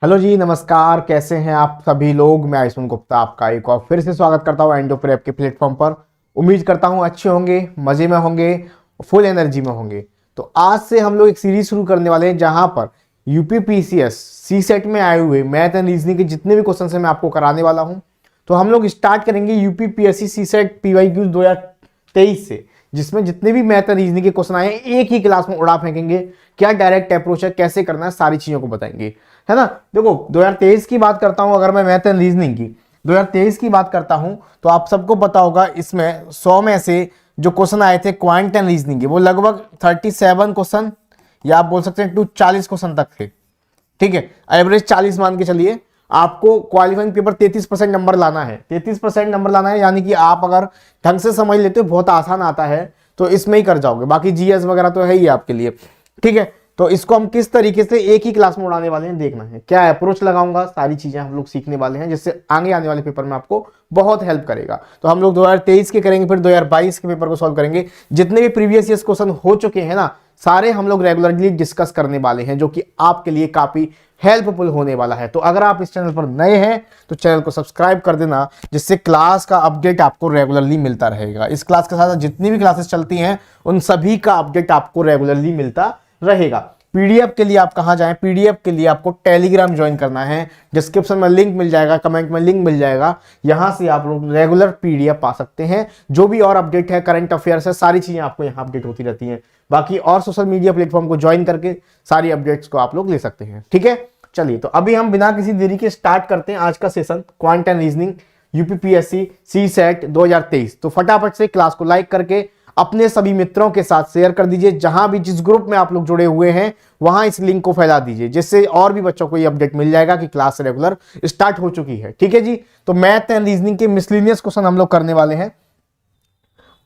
Hello जी, नमस्कार। कैसे हैं आप सभी लोग। मैं आयुष्मान गुप्ता आपका एक और फिर से स्वागत करता हूं एंडो प्रेप के प्लेटफॉर्म पर। उम्मीद करता हूं अच्छे होंगे, मजे में होंगे, फुल एनर्जी में होंगे। तो आज से हम लोग एक सीरीज शुरू करने वाले हैं जहां पर यूपीपीसीएस सी सेट में आए हुए मैथ एंड रीजनिंग के जितने भी क्वेश्चन है मैं आपको कराने वाला हूं। तो हम लोग स्टार्ट करेंगे यूपीपीएससी सी सेट PYQ 2023 से, जिसमें जितने भी मैथ एंड रीजनिंग के क्वेश्चन आए हैं एक ही क्लास में उड़ा फेंकेंगे। क्या डायरेक्ट अप्रोच है, कैसे करना है, सारी चीजों को बताएंगे, है ना। देखो 2023 की बात करता हूं, अगर मैं मैथ एंड रीजनिंग की 2023 की बात करता हूं तो आप सबको पता होगा इसमें 100 में से जो क्वेश्चन आए थे क्वांट एंड रीजनिंग के वो लगभग 37 क्वेश्चन या आप बोल सकते हैं टू 40 क्वेश्चन तक थे। ठीक है, एवरेज 40 मान के चलिए। आपको क्वालिफाइंग पेपर 33% नंबर लाना है, 33% नंबर लाना है, यानी कि आप अगर ढंग से समझ लेते हो बहुत आसान आता है तो इसमें ही कर जाओगे। बाकी जीएस वगैरह तो है ही आपके लिए। ठीक है, तो इसको हम किस तरीके से एक ही क्लास में उड़ाने वाले हैं देखना है। क्या अप्रोच लगाऊंगा, सारी चीजें हम लोग सीखने वाले हैं, जिससे आगे आने वाले पेपर में आपको बहुत हेल्प करेगा। तो हम लोग 2023 के करेंगे, फिर 2022 के पेपर को सॉल्व करेंगे। जितने भी प्रीवियस ईयर्स क्वेश्चन हो चुके हैं ना, सारे हम लोग रेगुलरली डिस्कस करने वाले हैं, जो कि आपके लिए काफी हेल्पफुल होने वाला है। तो अगर आप इस चैनल पर नए हैं तो चैनल को सब्सक्राइब कर देना, जिससे क्लास का अपडेट आपको रेगुलरली मिलता रहेगा। इस क्लास के साथ जितनी भी क्लासेस चलती हैं उन सभी का अपडेट आपको रेगुलरली मिलता रहेगा। पीडीएफ के लिए आप कहां जाएं? पीडीएफ के लिए आपको टेलीग्राम ज्वाइन करना है। डिस्क्रिप्शन में लिंक मिल जाएगा, कमेंट में लिंक मिल जाएगा, यहां से आप लोग रेगुलर पीडीएफ पा सकते हैं। जो भी और अपडेट है, करंट अफेयर्स है, सारी चीजें आपको यहां अपडेट होती रहती हैं। बाकी और सोशल मीडिया प्लेटफॉर्म को ज्वाइन करके सारी अपडेट्स को आप लोग ले सकते हैं। ठीक है, चलिए तो अभी हम बिना किसी देरी के स्टार्ट करते हैं आज का session quant and reasoning UPPSC CSAT 2023। तो फटाफट से क्लास को लाइक करके अपने सभी मित्रों के साथ शेयर कर दीजिए। जहां भी जिस ग्रुप में आप लोग जुड़े हुए हैं वहां इस लिंक को फैला दीजिए, जिससे और भी बच्चों को ये अपडेट मिल जाएगा कि क्लास रेगुलर स्टार्ट हो चुकी है। ठीक है जी, तो मैथ एंड रीजनिंग के मिसलिनियस क्वेश्चन हम लोग करने वाले हैं।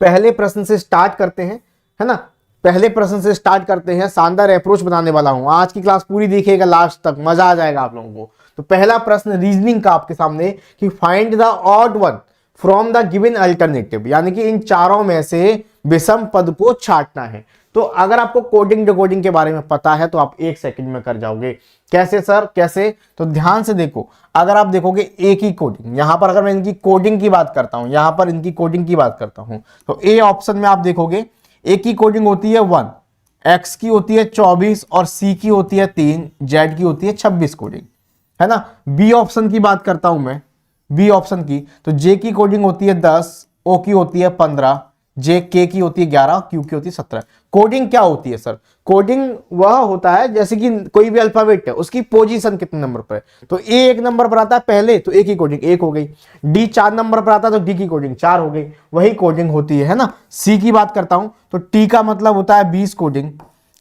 पहले प्रश्न से स्टार्ट करते हैं, है ना। पहले प्रश्न से स्टार्ट करते हैं। शानदार अप्रोच बनाने वाला हूं, आज की क्लास पूरी देखिएगा लास्ट तक, मजा आ जाएगा आप लोगों को। तो पहला प्रश्न रीजनिंग का आपके सामने कि find the odd one from the given alternative, यानी कि इन चारों में से विषम पद को छांटना है। तो अगर आपको कोडिंग डिकोडिंग के बारे में पता है तो आप 1 सेकंड में कर जाओगे। कैसे सर, कैसे? तो ध्यान से देखो। अगर आप देखोगे एक ही कोडिंग, यहां पर अगर मैं इनकी कोडिंग की बात करता हूं, यहां पर इनकी कोडिंग की बात करता हूं, तो ए ऑप्शन में आप देखोगे एक की कोडिंग होती है 1, एक्स की होती है 24 और सी की होती है 3, जेड की होती है 26 कोडिंग, है ना। बी ऑप्शन की बात करता हूं मैं, बी ऑप्शन की, तो जे की कोडिंग होती है 10, ओ की होती है 15, जे के की होती है 11, क्यू की होती है 17। कोडिंग क्या होती है सर? कोडिंग वह होता है जैसे कि कोई भी अल्फाबेट है उसकी पोजीशन कितने नंबर पर है। तो ए 1 नंबर पर आता है पहले तो ए की कोडिंग 1 हो गई, डी 4 नंबर पर आता है तो डी की कोडिंग 4 हो गई, वही कोडिंग होती है ना। सी की बात करता हूं तो टी का मतलब होता है 20 कोडिंग,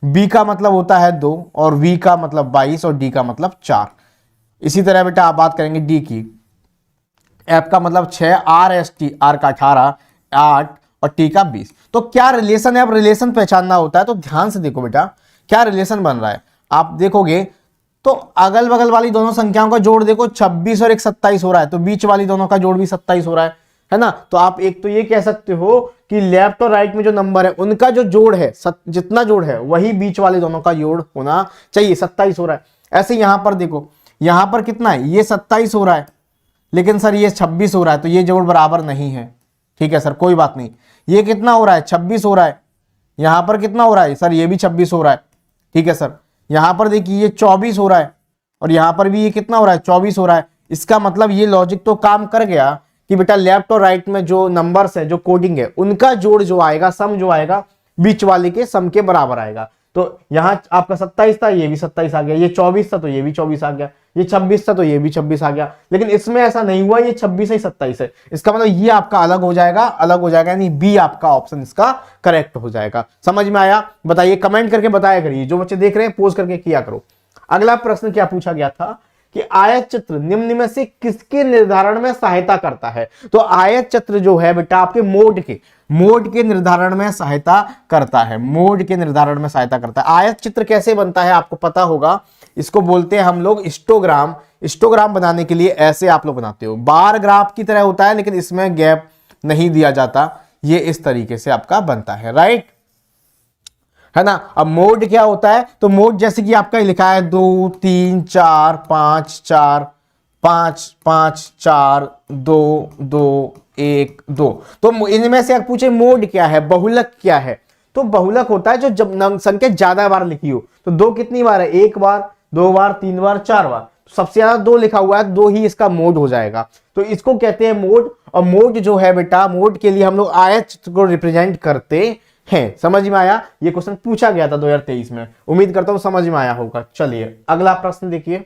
बी का मतलब होता है 2 और वी का मतलब 22 और डी का मतलब 4। इसी तरह बेटा आप बात करेंगे डी की, एफ का मतलब 6, आर एस टी, आर का 18, 8 और टी का 20। तो क्या रिलेशन है? अब रिलेशन पहचानना होता है, तो ध्यान से देखो बेटा क्या रिलेशन बन रहा है। आप देखोगे तो अगल बगल वाली दोनों संख्याओं का जोड़ देखो, 26 और एक 27 हो रहा है, तो बीच वाली दोनों का जोड़ भी 27 हो रहा है ना। तो आप एक तो ये कह सकते हो कि लेफ्ट और राइट में जो नंबर है उनका जो जोड़ है, जितना जोड़ है वही बीच वाले दोनों का जोड़ होना चाहिए। 27 हो रहा है। ऐसे यहां पर देखो, यहां पर कितना है? ये 27 हो रहा है, लेकिन सर ये 26 हो रहा है, तो ये जोड़ बराबर नहीं है। ठीक है सर, कोई बात नहीं। ये कितना हो रहा है? 26 हो रहा है। यहां पर कितना हो रहा है सर? ये भी 26 हो रहा है। ठीक है सर, यहां पर देखिए ये 24 हो रहा है और यहां पर भी ये कितना हो रहा है? 24 हो रहा है। इसका मतलब ये लॉजिक तो काम कर गया कि बेटा लेफ्ट और राइट में जो नंबर्स है, जो कोडिंग है, उनका जोड़ जो आएगा, सम जो आएगा, बीच वाले के सम के बराबर आएगा। तो यहां आपका 27 था, ये भी 27 आ गया, ये 24 था तो ये भी 24 आ गया, ये 26 था तो ये भी 26 आ गया। लेकिन इसमें ऐसा नहीं हुआ, ये 26 है 27 है। इसका मतलब ये आपका अलग हो जाएगा, अलग हो जाएगा, यानी बी आपका ऑप्शन इसका करेक्ट हो जाएगा। समझ में आया? बताइए, कमेंट करके बताया करिए। जो बच्चे देख रहे हैं पोज करके किया करो। अगला प्रश्न क्या पूछा गया था कि आयत चित्र निम्न में से किसके निर्धारण में सहायता करता है? तो आयत चित्र जो है बेटा आपके मोड के निर्धारण में सहायता करता है, मोड के निर्धारण में सहायता करता है। आयत चित्र कैसे बनता है आपको पता होगा, इसको बोलते हैं हम लोग हिस्टोग्राम। हिस्टोग्राम बनाने के लिए ऐसे आप लोग बनाते हो, बार ग्राफ की तरह होता है लेकिन इसमें गैप नहीं दिया जाता, ये इस तरीके से आपका बनता है, राइट। है ना। अब मोड क्या होता है, तो मोड जैसे कि आपका लिखा है 2 3 4 5 4 5 5 4 2 2 1 2, तो इनमें से अगर पूछे मोड क्या है, बहुलक क्या है, तो बहुलक होता है जो जब संख्या ज्यादा बार लिखी हो। तो दो कितनी बार है, एक बार, दो बार, तीन बार, चार बार, सबसे ज्यादा दो लिखा हुआ है, दो ही इसका मोड हो जाएगा, तो इसको कहते हैं मोड। और मोड जो है बेटा, मोड के लिए हम लोग आयत चित्र को रिप्रेजेंट करते हैं। समझ में आया, ये क्वेश्चन पूछा गया था 2023 में, उम्मीद करता हूं समझ में आया होगा। चलिए अगला प्रश्न देखिए।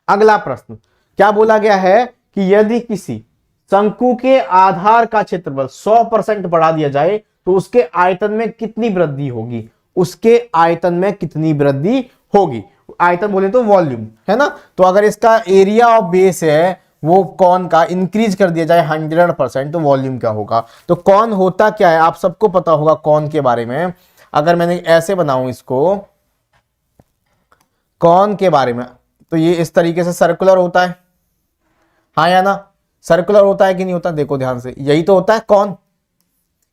अगला प्रश्न क्या बोला गया है कि यदि किसी शंकु के आधार का क्षेत्रफल 100% बढ़ा दिया जाए तो उसके आयतन में कितनी वृद्धि होगी, उसके आयतन में कितनी वृद्धि होगी। आयतन बोले तो वॉल्यूम, है ना। तो अगर इसका एरिया ऑफ बेस है वो कौन का इंक्रीज कर दिया जाए 100%, तो वॉल्यूम क्या होगा। तो कौन होता क्या है, आप सबको पता होगा कौन के बारे में। अगर मैंने ऐसे बनाऊं इसको कौन के बारे में, तो ये इस तरीके से सर्कुलर होता है, हाँ या ना, सर्कुलर होता है कि नहीं होता, देखो ध्यान से, यही तो होता है कौन।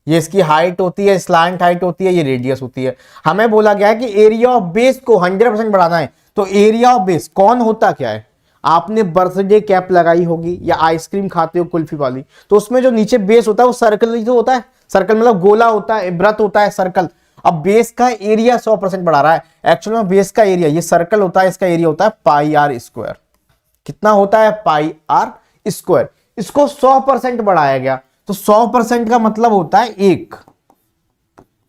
ये इसकी हाइट होती है, स्लैंट हाइट होती है, ये रेडियस होती है। हमें बोला गया है कि एरिया ऑफ बेस को 100% बढ़ाना है, तो एरिया ऑफ बेस कौन होता क्या है। आपने बर्थडे कैप लगाई होगी या आइसक्रीम खाते हो कुल्फी वाली, तो उसमें जो नीचे बेस होता है वो सर्कल ही तो होता है। सर्कल मतलब गोला होता है, वृत्त होता है, सर्कल। अब बेस का एरिया 100% बढ़ा रहा है, एक्चुअल में बेस का एरिया, ये सर्कल होता है, इसका एरिया होता है पाई आर स्क्वायर। कितना होता है, पाई आर स्क्वायर। इसको 100% बढ़ाया गया, तो 100% का मतलब होता है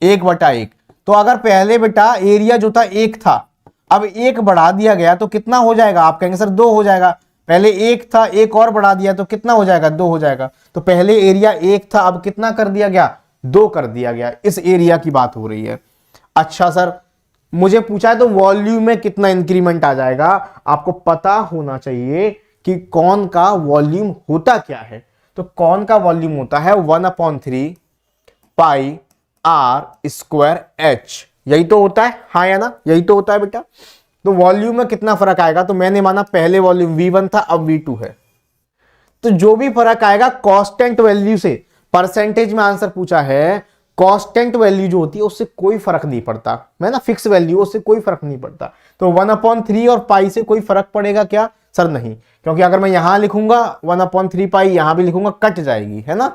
1/1। तो अगर पहले बेटा एरिया जो था 1 था, अब 1 बढ़ा दिया गया तो कितना हो जाएगा, आप कहेंगे सर 2 हो जाएगा। पहले 1 था, 1 और बढ़ा दिया तो कितना हो जाएगा, 2 हो जाएगा। तो पहले एरिया 1 था, अब कितना कर दिया गया, 2 कर दिया गया। इस एरिया की बात हो रही है। अच्छा सर, मुझे पूछा है तो वॉल्यूम में कितना इंक्रीमेंट आ जाएगा। आपको पता होना चाहिए कि कौन का वॉल्यूम होता क्या है। तो कौन का वॉल्यूम होता है 1/3 पाई आर स्क्वायर एच, यही तो होता है, हाँ या ना, यही तो होता है बेटा। तो वॉल्यूम में कितना फर्क आएगा, तो मैंने माना पहले वॉल्यूम V1 था, अब V2 है, तो जो भी फर्क आएगा कांस्टेंट वैल्यू से, परसेंटेज में आंसर पूछा है, कांस्टेंट वैल्यू जो होती है उससे कोई फर्क नहीं पड़ता, मैं ना फिक्स वैल्यू, उससे कोई फर्क नहीं पड़ता। तो 1/3 और पाई से कोई फर्क पड़ेगा क्या, सर नहीं, क्योंकि अगर मैं यहां लिखूंगा 1/3 पाई, यहां भी लिखूंगा कट जाएगी, है ना।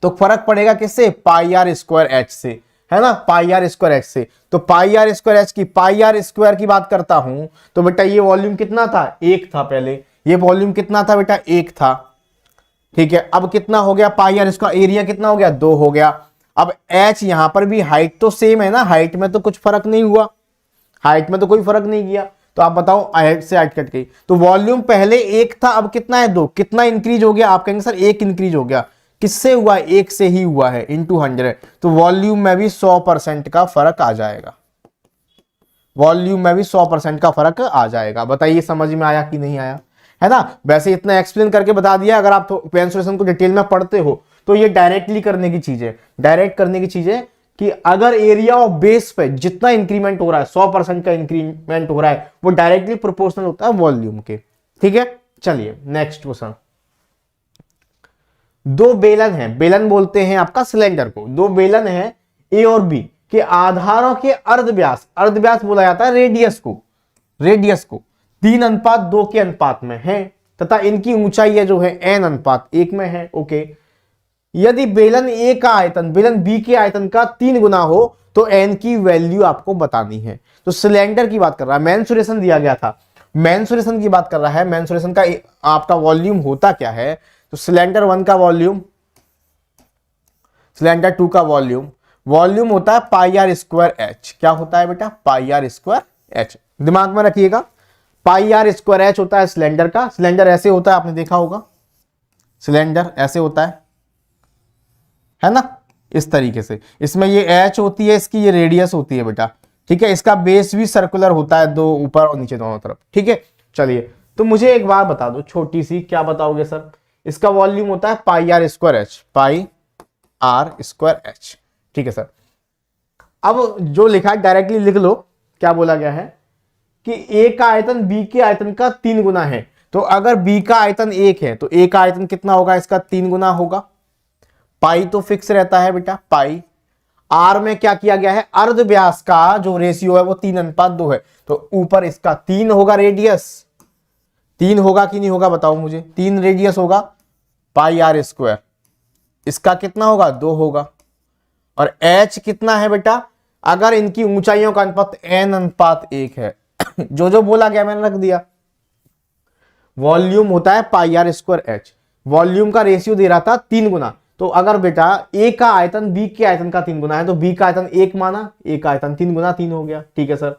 तो फर्क पड़ेगा किससे, पाई आर स्क्वायर एच से, है ना, पाई आर स्क्वायर एच से। तो पाई आर स्क्वायर एच की, पाई आर स्क्वायर की बात करता हूं तो बेटा ये वॉल्यूम कितना था, 1 था पहले, ये वॉल्यूम कितना था बेटा, 1 था, ठीक है। अब कितना हो गया, पाई आर इसका एरिया कितना हो गया, 2 हो गया। अब एच यहां पर भी हाइट तो सेम है ना, हाइट में तो कुछ फर्क नहीं हुआ, हाइट में तो कोई फर्क नहीं किया। तो आप बताओ, हाइट से हाइट कट गई, तो वॉल्यूम पहले 1 था, अब कितना है, 2, कितना इंक्रीज हो गया, आप कहेंगे सर 1 इंक्रीज हो गया, किससे हुआ, 1 से ही हुआ है, इंटू 100। तो वॉल्यूम में भी 100% का फर्क आ जाएगा, वॉल्यूम में भी 100% का फर्क आ जाएगा। बताइए समझ में आया कि नहीं आया, है ना। वैसे इतना एक्सप्लेन करके बता दिया, अगर आप पेंसुलेशन को डिटेल में पढ़ते हो तो ये डायरेक्टली करने की चीज है, डायरेक्ट करने की चीज है कि अगर एरिया ऑफ बेस पे जितना इंक्रीमेंट हो रहा है, 100% का इंक्रीमेंट हो रहा है, वो डायरेक्टली प्रोपोर्शनल होता है वॉल्यूम के, ठीक है। चलिए नेक्स्ट क्वेश्चन। दो बेलन है, बेलन बोलते हैं आपका सिलेंडर को, दो बेलन है ए और बी के आधारों के अर्धव्यास, अर्धव्यास बोला जाता है रेडियस को, रेडियस को 3:2 के अनुपात में है, तथा इनकी ऊंचाई जो है n/1 में है, ओके। यदि बेलन ए का आयतन बेलन बी के आयतन का 3 गुना हो तो n की वैल्यू आपको बतानी है। तो सिलेंडर की बात कर रहा है, मेंसुरेशन दिया गया था, मेंसुरेशन की बात कर रहा है, मेंसुरेशन का आपका वॉल्यूम होता क्या है। तो सिलेंडर 1 का वॉल्यूम, सिलेंडर 2 का वॉल्यूम, वॉल्यूम होता है पाई आर स्क्वायर एच। क्या होता है बेटा, पाई आर स्क्वायर एच, दिमाग में रखिएगा। पाई आर स्क्वायर एच होता है सिलेंडर का, सिलेंडर ऐसे होता है, आपने देखा होगा, सिलेंडर ऐसे होता है ना, इस तरीके से। इसमें ये एच होती है, इसकी ये रेडियस होती है बेटा, ठीक है। इसका बेस भी सर्कुलर होता है, दो ऊपर और नीचे दोनों तरफ, ठीक है। चलिए, तो मुझे एक बात बता दो छोटी सी, क्या बताओगे सर, इसका वॉल्यूम होता है pi r square h, pi r square h, ठीक है सर। अब जो लिखा है डायरेक्टली लिख लो, क्या बोला गया है कि ए का आयतन बी के आयतन का 3 गुना है। तो अगर बी का आयतन 1 है तो ए का आयतन कितना होगा, इसका 3 गुना होगा। पाई तो फिक्स रहता है बेटा, पाई आर में क्या किया गया है, अर्ध व्यास का जो रेशियो है वो 3:2 है, तो ऊपर इसका 3 होगा रेडियस, 3 होगा कि नहीं होगा बताओ मुझे, 3 रेडियस होगा, पाई आर स्क्वायर, इसका कितना होगा 2 होगा, और h कितना है बेटा, अगर इनकी ऊंचाइयों का अनुपात n:1 है जो जो बोला गया मैंने रख दिया। वॉल्यूम होता है pi r square H, volume का रेशियो दे रहा था 3 गुना, तो अगर बेटा ए का आयतन बी के आयतन का 3 गुना है तो बी का आयतन 1 माना, ए का आयतन 3 गुना 3 हो गया, ठीक है सर।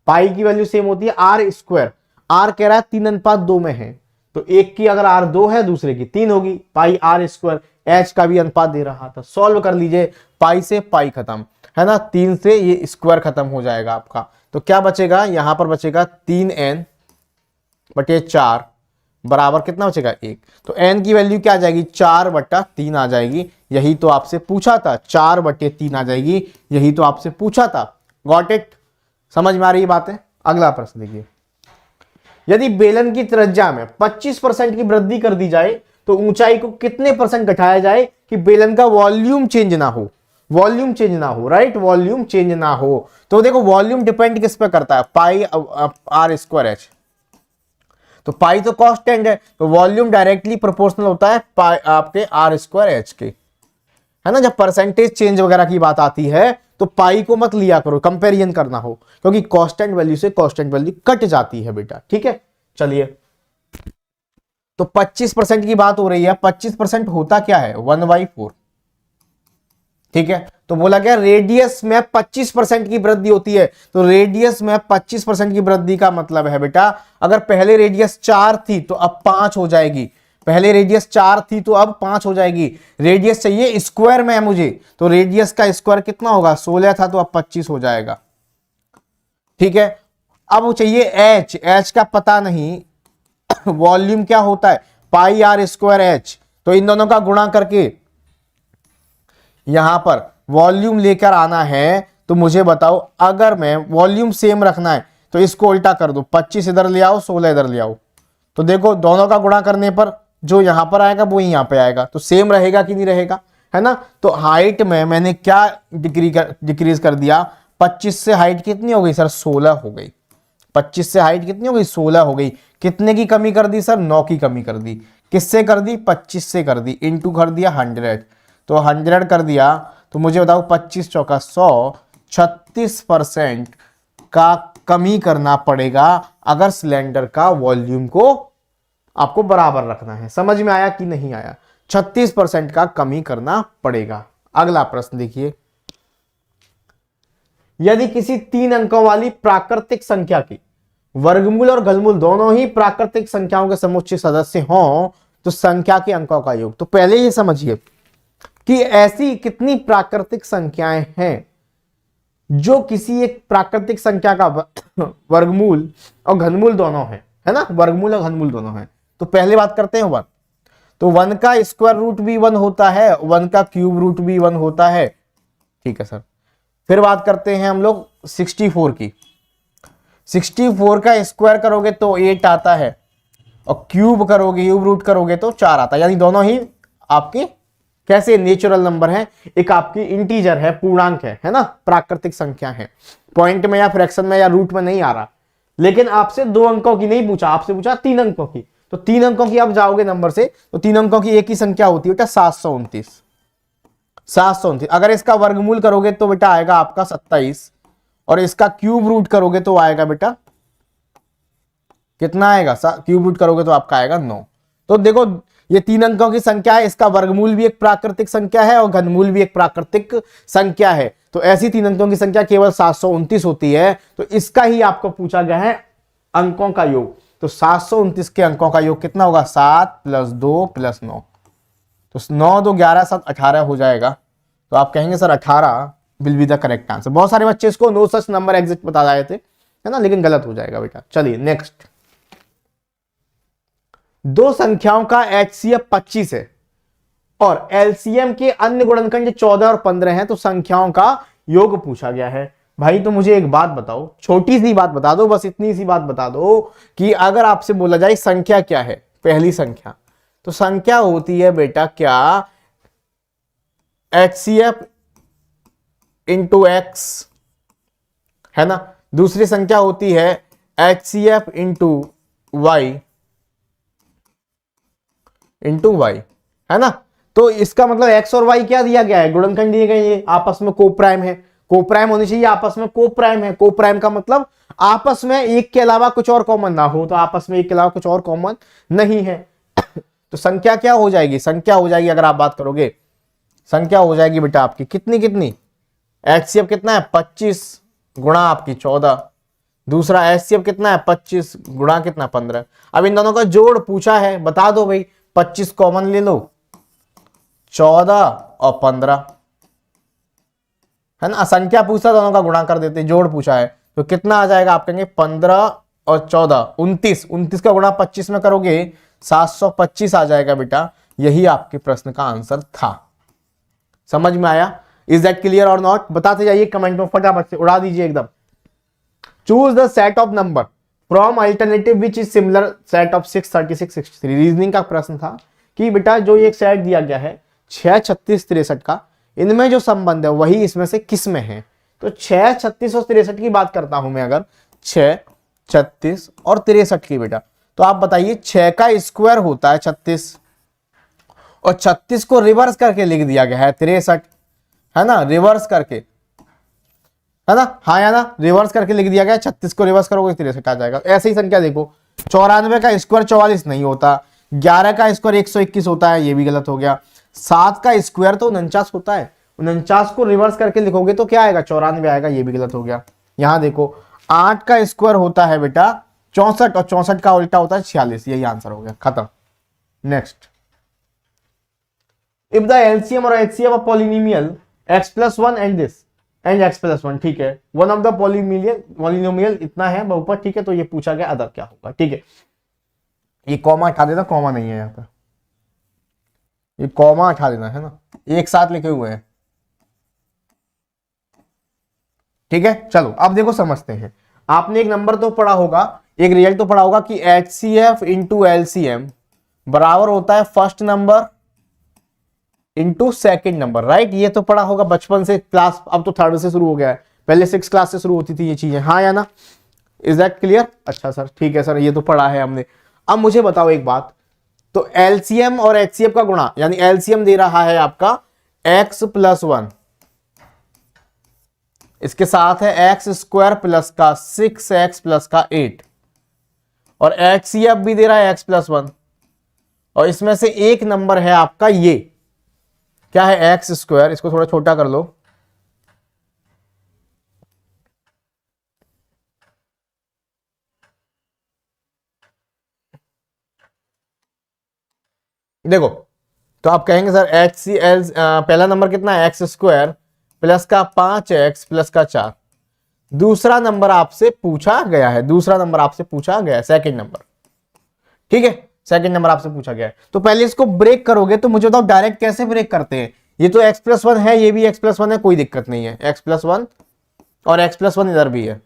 पाई की वैल्यू सेम होती है आर स्क्वायर, आर कह रहा है 3:2 में है, तो एक की अगर आर 2 है दूसरे की 3 होगी, पाई आर स्क्वायर, एच का भी अनुपात दे रहा था, सॉल्व कर लीजिए, पाई से पाई खत्म है ना, 3 से ये स्क्वायर खत्म हो जाएगा आपका, तो क्या बचेगा, यहां पर बचेगा 3n/4 बराबर कितना बचेगा 1, तो n की वैल्यू क्या आ जाएगी 4/3 आ जाएगी, यही तो आपसे पूछा था, 4/3 आ जाएगी, यही तो आपसे पूछा था। गॉट इट, समझ में आ रही बात है। अगला प्रश्न देखिए, यदि बेलन की त्रिज्या में 25% की वृद्धि कर दी जाए तो ऊंचाई को कितने % घटाया जाए कि बेलन का वॉल्यूम चेंज ना हो, वॉल्यूम चेंज ना हो, राइट, वॉल्यूम चेंज ना हो। तो देखो वॉल्यूम डिपेंड किस पे करता है, पाई आर स्क्वायर एच, तो पाई तो कांस्टेंट है, तो वॉल्यूम डायरेक्टली प्रोपोर्शनल होता है पाई आपके आर स्क्वायर एच के, है ना। जब परसेंटेज चेंज वगैरह की बात आती है तो पाई को मत लिया करो, कंपैरिजन करना हो, क्योंकि कांस्टेंट वैल्यू से कांस्टेंट वैल्यू कट जाती है बेटा, ठीक है। चलिए, तो 25% की बात हो रही है, 25% होता क्या है 1/4, ठीक है। तो बोला गया रेडियस में 25% की वृद्धि होती है, तो रेडियस में 25% की वृद्धि का मतलब है बेटा, अगर पहले रेडियस 4 थी तो अब 5 हो जाएगी, पहले रेडियस 4 थी तो अब 5 हो जाएगी। रेडियस चाहिए स्क्वायर में है मुझे, तो रेडियस का स्क्वायर कितना होगा, 16 था तो अब 25 हो जाएगा, ठीक है। अब वो चाहिए एच, एच का पता नहीं वॉल्यूम क्या होता है, पाई आर स्क्वायर एच, तो इन दोनों का गुणा करके यहां पर वॉल्यूम लेकर आना है, तो मुझे बताओ, अगर मैं वॉल्यूम सेम रखना है तो इसको उल्टा कर दो, 25 इधर ले आओ 16 इधर ले आओ, तो देखो दोनों का गुणा करने पर जो यहां पर आएगा वो यहां पे आएगा, तो सेम रहेगा कि नहीं रहेगा, है ना। तो हाइट में मैंने क्या डिक्रीज कर दिया, 25 से हाइट कितनी हो गई सर 16 हो गई, 25 से हाइट कितनी हो गई 16 हो गई, कितने की कमी कर दी सर 9 की कमी कर दी, किससे कर दी 25 से कर दी, इंटू कर दिया 100, तो 100 कर दिया, तो मुझे बताओ 25 चौका 100, 36% का कमी करना पड़ेगा अगर सिलेंडर का वॉल्यूम को आपको बराबर रखना है। समझ में आया कि नहीं आया, 36% का कमी करना पड़ेगा। अगला प्रश्न देखिए, यदि किसी 3 अंकों वाली प्राकृतिक संख्या की वर्गमूल और घनमूल दोनों ही प्राकृतिक संख्याओं के समुच्चय सदस्य हों तो संख्या के अंकों का योग, तो पहले ये समझिए कि ऐसी कितनी प्राकृतिक संख्याएं हैं जो किसी एक प्राकृतिक संख्या का वर्गमूल और घनमूल दोनों है ना, वर्गमूल और घनमूल दोनों है। तो पहले बात करते हैं 1, तो 1 का स्क्वायर रूट भी 1 होता है, 1 का क्यूब रूट भी 1 होता है, ठीक है सर। फिर बात करते हैं हम लोग 64 की, 64 का स्क्वायर करोगे तो 8 आता है, और क्यूब करोगे क्यूब रूट करोगे तो 4 आता है, यानी दोनों ही आपके कैसे नेचुरल नंबर है, एक आपकी इंटीजर है, पूर्णांक है ना, प्राकृतिक संख्या है, पॉइंट में या फ्रैक्शन में या रूट में नहीं आ रहा। लेकिन आपसे 2 अंकों की नहीं पूछा, आपसे पूछा 3 अंकों की, तो 3 अंकों की आप जाओगे नंबर से, तो 3 अंकों की एक ही संख्या होती है बेटा 729, 729। अगर इसका वर्गमूल करोगे तो बेटा आएगा आपका 27, और इसका क्यूब रूट करोगे तो आएगा बेटा कितना आएगा, क्यूब रूट करोगे तो आपका आएगा 9। तो देखो ये 3 अंकों की संख्या है, इसका वर्गमूल भी एक प्राकृतिक संख्या है और घनमूल भी एक प्राकृतिक संख्या है, तो ऐसी 3 अंकों की संख्या केवल 729 होती है, तो इसका ही आपको पूछा गया है अंकों का योग। तो 729 के अंकों का योग कितना होगा, 7 + 2 + 9, तो 9 2 11 7 18 हो जाएगा। तो आप कहेंगे sir 18 will be the correct answer. बहुत सारे बच्चे इसको नो सच नंबर एग्जिस्ट बता रहे थे, है ना, लेकिन गलत हो जाएगा बेटा। चलिए नेक्स्ट, 2 संख्याओं का HCF 25 है और LCM के अन्य गुणनखंड 14 और 15 हैं, तो संख्याओं का योग पूछा गया है। भाई तो मुझे एक बात बताओ, छोटी सी बात बता दो, बस इतनी सी बात बता दो कि अगर आपसे बोला जाए संख्या क्या है, पहली संख्या, तो संख्या होती है बेटा क्या, HCF इंटू एक्स, है ना। दूसरी संख्या होती है HCF इंटू वाई, है ना। तो इसका मतलब x और y क्या दिया गया है, गुणनखंड दिए गए, ये आपस में कोप्राइम है, कोप्राइम होनी चाहिए, आपस में कोप्राइम है। कोप्राइम का मतलब आपस में एक के अलावा कुछ और कॉमन ना हो, तो आपस में एक के अलावा कुछ और कॉमन नहीं है। तो संख्या क्या हो जाएगी, संख्या हो जाएगी, अगर आप बात करोगे संख्या हो जाएगी बेटा आपकी कितनी कितनी, HCF कितना है 25 गुणा आपकी 14, दूसरा HCF कितना है 25 गुणा कितना 15। अब इन दोनों का जोड़ पूछा है, बता दो भाई, 25 कॉमन ले लो, 14 और 15, है ना। संख्या पूछा, दोनों का गुणा कर देते, जोड़ पूछा है, तो कितना आ जाएगा, आप कहेंगे 15 और 14 29, 29 का गुणा 25 में करोगे 725 आ जाएगा बेटा। यही आपके प्रश्न का आंसर था। समझ में आया? Is that clear or not? बताते जाइए कमेंट में, फटाफट से उड़ा दीजिए एकदम। Choose the set of number from alternative which is similar set of 6, 36, 63। Reasoning का प्रश्न था कि बेटा जो एक सेट दिया गया है 6, 36, 63 का, इनमें जो संबंध है वही इसमें से किस में है। तो 6, 36 और 63 की बात करता हूं मैं, अगर 6, 36 और 63 की बेटा, तो आप बताइए 6 का स्क्वायर होता है 36, और 36 को रिवर्स करके लिख दिया गया है 63, है ना, रिवर्स करके, है ना, हाँ या ना, रिवर्स करके लिख दिया गया। 36 को रिवर्स करोगे 63 आ जाएगा। ऐसे ही संख्या देखो, 94 का स्क्वायर 44 नहीं होता, 11 का स्क्वायर 121 होता है, ये भी गलत हो गया। 7 का स्क्वायर तो 49 होता है, 49 को रिवर्स करके लिखोगे तो क्या आएगा, 94 आएगा, ये भी गलत हो गया। यहां देखो 8 का स्क्वायर होता है बेटा 64, और 64 का उल्टा होता है 46, यही आंसर हो गया, खत्म। नेक्स्ट, इफ द एलसीएम और HCF of polynomial x+1 and this and x+1, ठीक है, वन ऑफ द पॉलिनोमियल इतना है बहुपद, ठीक है, तो ये पूछा गया अदर क्या होगा, ठीक है। ये कॉमा हटा देना, कॉमा नहीं है यहाँ पे, ये कॉमा हटा देना, है ना, एक साथ लिखे हुए हैं, ठीक है। चलो अब देखो समझते हैं, आपने एक नंबर तो पढ़ा होगा, एक रिजल्ट तो पढ़ा होगा कि HCF इंटू LCM बराबर होता है first number into second number, right. ये तो पढ़ा होगा बचपन से, क्लास अब तो थर्ड से शुरू हो गया है, पहले 6 क्लास से शुरू होती थी ये चीजें, हाँ या ना। Is that clear? अच्छा सर, ठीक है सर, ये तो पढ़ा है हमने। अब मुझे बताओ एक बात, तो LCM और HCF का गुणा, यानी LCM दे रहा है आपका x+1, इसके साथ है x² प्लस का 6x प्लस का 8, और HCF भी दे रहा है x+1, और इसमें से एक नंबर है आपका ये क्या है, x², इसको थोड़ा छोटा कर लो, देखो, तो आप कहेंगे सर HCL पहला नंबर कितना है, x² प्लस का 5x प्लस का 4। दूसरा नंबर आपसे पूछा गया है, दूसरा नंबर आपसे पूछा गया है, सेकंड नंबर, ठीक है, सेकंड नंबर आपसे पूछा गया है। तो पहले इसको ब्रेक करोगे, तो मुझे बताओ डायरेक्ट कैसे ब्रेक करते हैं। ये तो x+1 है, ये भी x+1 है, कोई दिक्कत नहीं है, x+1 और x+1 इधर भी है,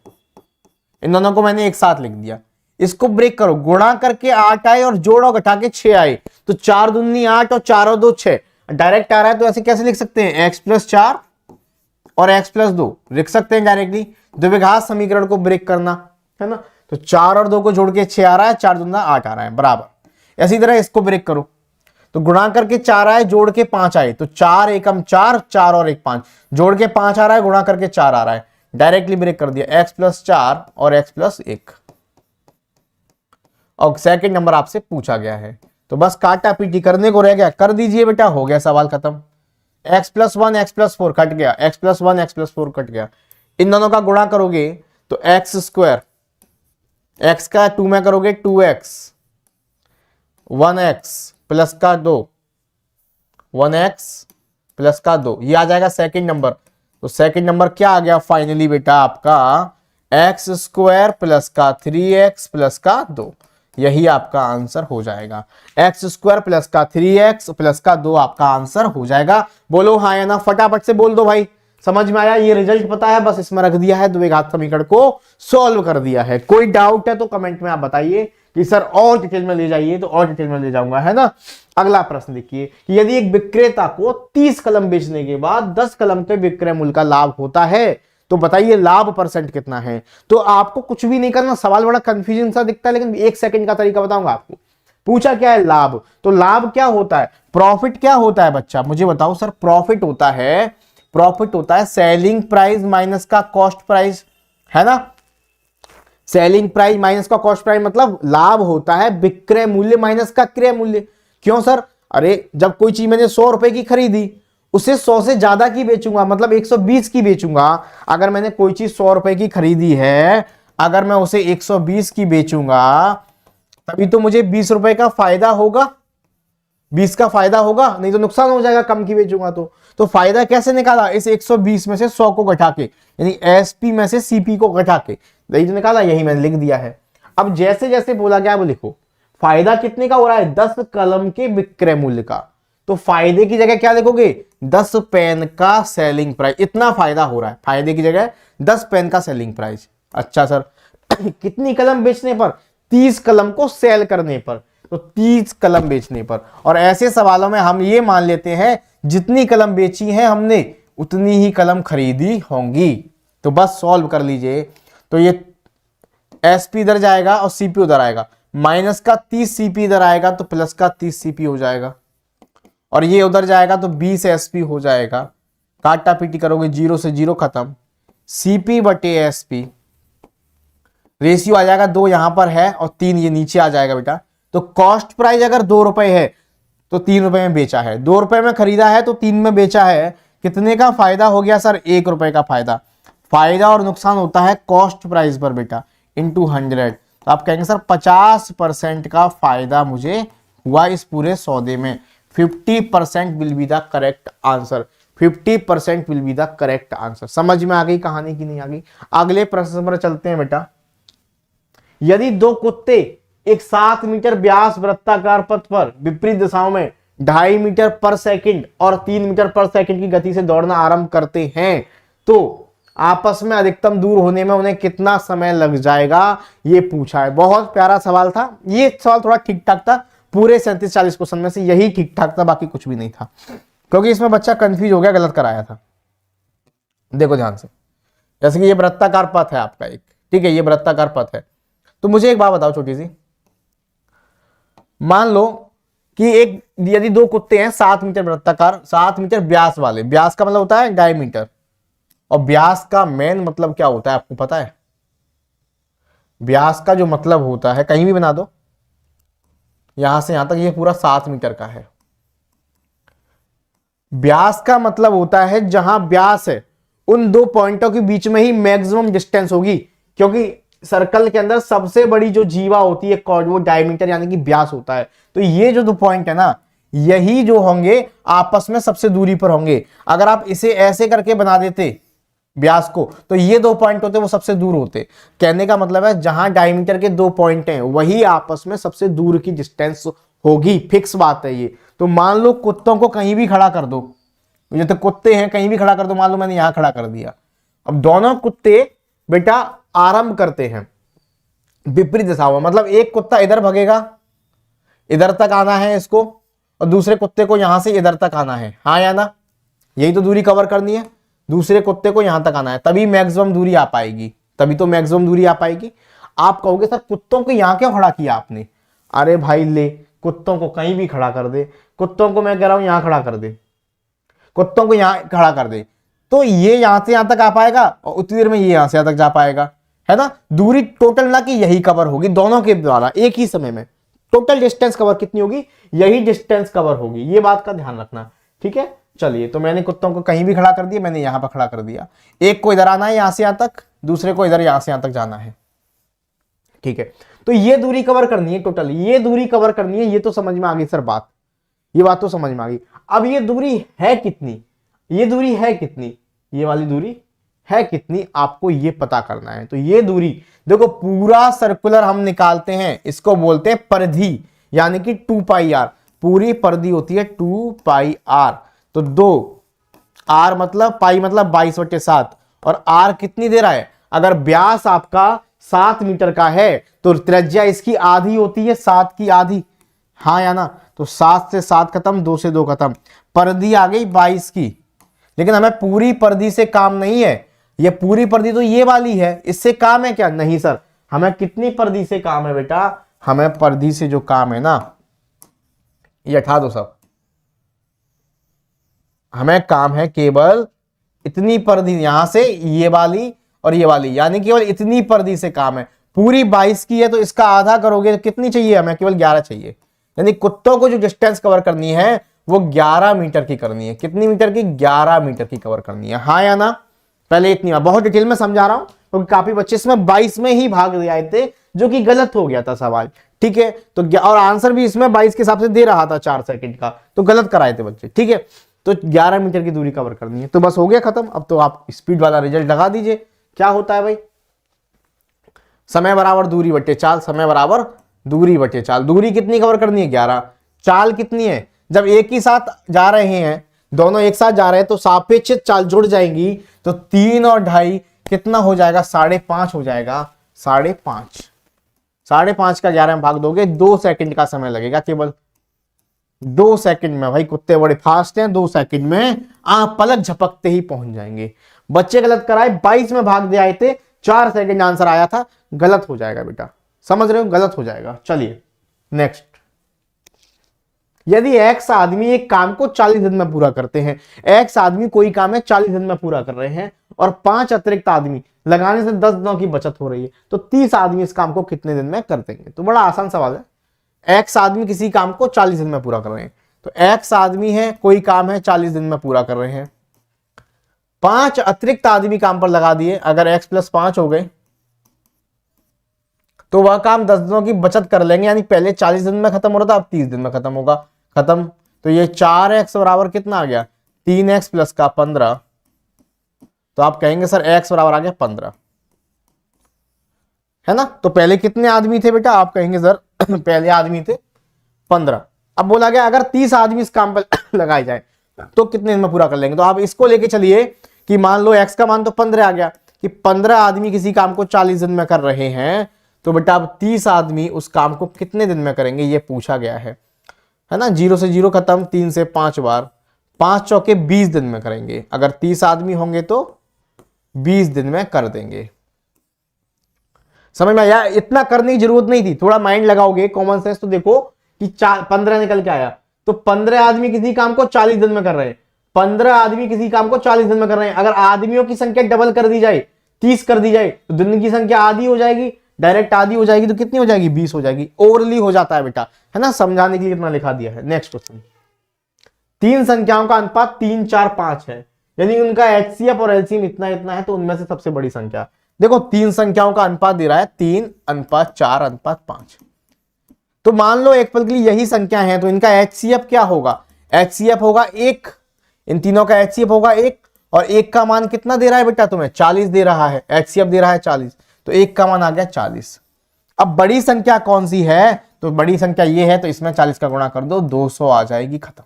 इन दोनों को मैंने एक साथ लिख दिया। इसको ब्रेक करो, गुणा करके 8 आए और जोड़ो घटा के 6 आए, तो 4 दूनी 8 और 4 और 2 6, डायरेक्ट आ रहा है, तो ऐसे कैसे लिख सकते हैं, x+4 और x+2 लिख सकते हैं डायरेक्टली। द्विघात समीकरण को ब्रेक करना, है ना, तो 4 और 2 को जोड़ के 6 आ रहा है, 4 दूना 8 आ रहा है, बराबर। इसी तरह इसको ब्रेक करो, तो गुणा करके 4 आए, जोड़ के 5 आए, तो 4 एकम 4, 4 और 1 5, जोड़ के 5 आ रहा है, गुणा करके 4 आ रहा है, डायरेक्टली ब्रेक कर दिया, x+4 और x+1, और सेकंड नंबर आपसे पूछा गया है, तो बस काटा पीटी करने को रह गया, कर दीजिए बेटा, हो गया सवाल खत्म। x+1 x+4 कट गया, x+1 x+4 कट गया, इन दोनों का गुणा करोगे तो x², x का 2 में करोगे 2x, 1x प्लस का 2, 1x प्लस का 2, ये आ जाएगा सेकंड नंबर। तो सेकंड नंबर क्या आ गया फाइनली बेटा आपका, x² प्लस का 3x प्लस का 2, यही आपका आंसर हो जाएगा। x² प्लस का 3x प्लस का 2 आपका आंसर हो जाएगा। बोलो हाँ या ना, फटाफट से बोल दो भाई, समझ में आया, ये रिजल्ट पता है, बस इसमें रख दिया है, द्विघात समीकरण को सॉल्व कर दिया है। कोई डाउट है तो कमेंट में आप बताइए कि सर और डिटेल में ले जाइए, तो और डिटेल में ले जाऊंगा, है ना। अगला प्रश्न देखिए कि यदि एक विक्रेता को 30 कलम बेचने के बाद 10 कलम के विक्रय मूल्य का लाभ होता है, तो बताइए लाभ परसेंट कितना है। तो आपको कुछ भी नहीं करना, सवाल बड़ा कंफ्यूजिंग सा दिखता है, लेकिन 1 सेकंड का तरीका बताऊंगा आपको। पूछा क्या है, लाभ। तो लाभ क्या होता है, प्रॉफिट क्या होता है बच्चा, मुझे बताओ सर। प्रॉफिट होता है सेलिंग प्राइस माइनस का कॉस्ट प्राइस, है ना। सेलिंग प्राइस माइनस का कॉस्ट प्राइस मतलब लाभ होता है विक्रय मूल्य माइनस का क्रय मूल्य। क्यों सर, अरे जब कोई चीज मैंने 100 रुपए की खरीदी, उसे 100 से ज्यादा की बेचूंगा, मतलब 120 की बेचूंगा। अगर मैंने कोई चीज 100 रुपए की खरीदी है, अगर मैं उसे 120 की बेचूंगा, तभी तो मुझे 20 रुपए का फायदा होगा, 20 का फायदा होगा, नहीं तो नुकसान हो जाएगा कम की बेचूंगा तो फायदा कैसे निकाला, इस 120 में से 100 को घटा के, यानी एसपी में से सीपी को घटा के, यही तो निकाला, यही मैंने लिख दिया है। अब जैसे जैसे बोला गया वो लिखो। फायदा कितने का हो रहा है, 10 कलम के विक्रय मूल्य का, तो फायदे की जगह क्या लिखोगे, 10 पेन का सेलिंग प्राइस, इतना फायदा हो रहा है, फायदे की जगह 10 पेन का सेलिंग प्राइस। अच्छा सर कितनी कलम बेचने पर, 30 कलम को सेल करने पर, तो 30 कलम बेचने पर। और ऐसे सवालों में हम ये मान लेते हैं जितनी कलम बेची है हमने उतनी ही कलम खरीदी होंगी, तो बस सॉल्व कर लीजिए। तो ये एसपी इधर जाएगा और सीपी उधर आएगा, माइनस का 30 सीपी इधर आएगा तो प्लस का 30 सीपी हो जाएगा, और ये उधर जाएगा तो 20 एसपी हो जाएगा। काटा पीटी करोगे 0 से 0 खत्म, सीपी बटे एसपी, रेशियो आ जाएगा 2 यहां पर है और 3 ये नीचे आ जाएगा बेटा। तो कॉस्ट प्राइस अगर 2 रुपए है तो 3 रुपए में बेचा है, 2 रुपए में खरीदा है तो 3 में बेचा है, कितने का फायदा हो गया सर, 1 रुपए का फायदा। फायदा और नुकसान होता है कॉस्ट प्राइस पर बेटा, इंटू 100। तो आप कहेंगे सर 50% का फायदा मुझे हुआ इस पूरे सौदे में। 50% will be the correct answer, 50% will be the correct answer. समझ में आ गई कहानी की नहीं आ गई। अगले प्रश्न पर चलते हैं बेटा। यदि 2 कुत्ते एक 7 मीटर व्यास वृत्ताकार पथ पर विपरीत दिशाओं में 2.5 मीटर पर सेकंड और 3 मीटर पर सेकंड की गति से दौड़ना आरंभ करते हैं, तो आपस में अधिकतम दूर होने में उन्हें कितना समय लग जाएगा, ये पूछा है। बहुत प्यारा सवाल था ये, सवाल थोड़ा ठीक ठाक था, पूरे 37-40 क्वेश्चन में से यही ठीक ठाक था, बाकी कुछ भी नहीं था, क्योंकि इसमें बच्चा कंफ्यूज हो गया, गलत कराया था। देखो ध्यान से, जैसे कि ये वृत्ताकार पथ है आपका एक, ठीक है, ये वृत्ताकार पथ है। तो मुझे एक बात बताओ छोटी सी, मान लो कि एक यदि 2 कुत्ते हैं 7 मीटर वृत्ताकार, 7 मीटर व्यास वाले, व्यास का मतलब होता है डायमीटर, और व्यास का मेन मतलब क्या होता है आपको पता है, व्यास का जो मतलब होता है, कहीं भी बना दो, यहां से यहां तक ये पूरा 7 मीटर का है। व्यास का मतलब होता है जहां व्यास है उन 2 पॉइंटों के बीच में ही मैक्सिमम डिस्टेंस होगी, क्योंकि सर्कल के अंदर सबसे बड़ी जो जीवा होती है वो डायमीटर यानी कि व्यास होता है। तो ये जो 2 पॉइंट है ना, यही जो होंगे आपस में सबसे दूरी पर होंगे। अगर आप इसे ऐसे करके बना देते व्यास को, तो ये 2 पॉइंट होते वो सबसे दूर होते। कहने का मतलब है जहां डायमीटर के 2 पॉइंट हैं वही आपस में सबसे दूर की डिस्टेंस होगी, फिक्स बात है ये। तो मान लो कुत्तों को कहीं भी खड़ा कर दो, ये तो कुत्ते हैं, कहीं भी खड़ा कर दो, मान लो मैंने यहां खड़ा कर दिया। अब दोनों कुत्ते बेटा आरंभ करते हैं विपरीत दिशा में, मतलब एक कुत्ता इधर भगेगा, इधर तक आना है इसको, और दूसरे कुत्ते को यहां से इधर तक आना है, हाँ या ना, यही तो दूरी कवर करनी है। दूसरे कुत्ते को यहां तक आना है, तभी मैक्सिमम दूरी आ पाएगी, तभी तो मैक्सिमम दूरी आ पाएगी। आप कहोगे सर कुत्तों को यहां क्यों खड़ा किया आपने, अरे भाई ले, कुत्तों को कहीं भी खड़ा कर दे, कुत्तों को मैं कह रहा हूं यहां खड़ा कर दे, कुत्तों को यहां खड़ा कर दे, तो ये यहां से यहां तक आ पाएगा और उतनी देर में ये यहां से यहां तक जा पाएगा, है ना। दूरी टोटल ना कि यही कवर होगी दोनों के द्वारा एक ही समय में, टोटल डिस्टेंस कवर कितनी होगी, यही डिस्टेंस कवर होगी, ये बात का ध्यान रखना, ठीक है। चलिए, तो मैंने कुत्तों को कहीं भी खड़ा कर दिया, मैंने यहां पर खड़ा कर दिया, एक को इधर आना है यहां से यहां तक, दूसरे को इधर यहां से यहां तक जाना है, ठीक है। तो ये दूरी कवर करनी है टोटल, ये दूरी कवर करनी है, ये तो समझ में आ गई सर बात, ये बात तो समझ में आ गई। अब ये दूरी है कितनी, ये दूरी है कितनी, ये वाली दूरी है कितनी, आपको ये पता करना है। तो ये दूरी देखो, पूरा सर्कुलर हम निकालते हैं, इसको बोलते हैं परिधि, यानी कि 2 पाई आर, पूरी परिधि होती है 2 पाई आर। तो 2 आर मतलब पाई मतलब 22/7, और आर कितनी दे रहा है, अगर व्यास आपका 7 मीटर का है तो त्रिज्या इसकी आधी होती है, 7 की आधी, हाँ या ना। तो 7 से 7 खत्म, 2 से 2 खत्म, परिधि आ गई 22 की। लेकिन हमें पूरी परिधि से काम नहीं है, ये पूरी परिधि तो ये वाली है, इससे काम है क्या? नहीं सर, हमें कितनी परिधि से काम है बेटा? हमें परिधि से जो काम है ना, ये हटा दो सब, हमें काम है केवल इतनी परिधि, यहां से ये वाली और ये वाली, यानी केवल इतनी परिधि से काम है। पूरी 22 की है तो इसका आधा करोगे तो कितनी चाहिए हमें? केवल 11 चाहिए। यानी कुत्तों को जो डिस्टेंस कवर करनी है वो 11 मीटर की करनी है। कितनी मीटर की? 11 मीटर की कवर करनी है, हाँ या ना? पहले इतनी बात, बहुत डिटेल में समझा रहा हूं क्योंकि काफी बच्चे इसमें 22 में ही भाग दे आए थे, जो कि गलत हो गया था सवाल, ठीक है। तो और आंसर भी इसमें 22 के हिसाब से दे रहा था 4 सेकंड का, तो गलत कराए थे बच्चे, ठीक है। तो 11 मीटर की दूरी कवर करनी है, तो बस हो गया खत्म। अब तो आप स्पीड वाला रिजल्ट लगा दीजिए, क्या होता है भाई? समय बराबर दूरी बटे चाल, समय बराबर दूरी बटे चाल। दूरी कितनी कवर करनी है? 11। चाल कितनी है? जब एक ही साथ जा रहे हैं, दोनों एक साथ जा रहे हैं तो सापेक्षित चाल जुड़ जाएंगी, तो 3 और 2.5 कितना हो जाएगा? 5.5 हो जाएगा, 5.5। 5.5 का 11 में भाग दोगे, 2 सेकंड का समय लगेगा, केवल 2 सेकंड में। भाई कुत्ते बड़े फास्ट हैं, 2 सेकंड में आप पलक झपकते ही पहुंच जाएंगे। बच्चे गलत कराए, 22 में भाग दे आए थे, 4 सेकंड आंसर आया था, गलत हो जाएगा बेटा, समझ रहे हो? गलत हो जाएगा। चलिए नेक्स्ट, यदि एक्स आदमी एक काम को 40 दिन में पूरा करते हैं, एक्स आदमी कोई काम है 40 दिन में पूरा कर रहे हैं और 5 अतिरिक्त आदमी लगाने से 10 दिनों की बचत हो रही है, तो 30 आदमी इस काम को कितने दिन में कर देंगे? तो बड़ा आसान सवाल है। एक्स आदमी किसी काम को 40 दिन में पूरा कर रहे हैं, तो एक्स आदमी है, कोई काम है 40 दिन में पूरा कर रहे हैं, 5 अतिरिक्त आदमी काम पर लगा दिए, अगर x + 5 हो गए तो वह काम 10 दिनों की बचत कर लेंगे, यानी पहले 40 दिन में खत्म हो रहा था, अब 30 दिन में खत्म होगा, खत्म। तो ये 4x बराबर कितना आ गया? 3x + का 15। तो आप कहेंगे सर x बराबर आ गया 15, है ना? तो पहले कितने आदमी थे बेटा? आप कहेंगे सर पहले आदमी थे 15। अब बोला गया अगर 30 आदमी इस काम पर लगाए जाए तो कितने दिन में पूरा कर लेंगे? तो आप इसको लेके चलिए कि मान लो x का मान तो 15 आ गया, कि 15 आदमी किसी काम को 40 दिन में कर रहे हैं, तो बेटा अब 30 आदमी उस काम को कितने दिन में करेंगे, ये पूछा गया है ना? 0 से 0 खत्म, 3 से 5 बार, 5 चौके 20 दिन में करेंगे। अगर 30 आदमी होंगे तो 20 दिन में कर देंगे। समझ में आया? इतना करने की जरूरत नहीं थी, थोड़ा माइंड लगाओगे, कॉमन सेंस, तो देखो कि 15 निकल के आया, तो 15 आदमी किसी काम को 40 दिन में कर रहे हैं, 15 आदमी किसी काम को 40 दिन में कर रहे हैं। अगर आदमियों की संख्या डबल कर दी जाए, 30 कर दी जाए, तो दिन की संख्या आधी हो जाएगी, डायरेक्ट आधी हो जाएगी, तो कितनी हो जाएगी? 20 हो जाएगी। ओवरली हो जाता है बेटा, है ना? समझाने के लिए इतना लिखा दिया है। नेक्स्ट क्वेश्चन, 3 संख्याओं का अनुपात 3, 4, 5 है, यानी उनका HCF और LCM इतना इतना है, तो उनमें से सबसे बड़ी संख्या। देखो 3 संख्याओं का अनुपात दे रहा है 3:4:5। तो मान लो एक पल के लिए यही संख्या है, तो इनका HCF क्या होगा? HCF होगा 1, इन तीनों का HCF होगा 1, और 1 का मान कितना दे रहा है बेटा तुम्हें? 40 दे रहा है, HCF दे रहा है 40, तो 1 का मान आ गया 40। अब बड़ी संख्या कौन सी है? तो बड़ी संख्या ये है, तो इसमें 40 का गुणा कर दो, 200 आ जाएगी, खत्म।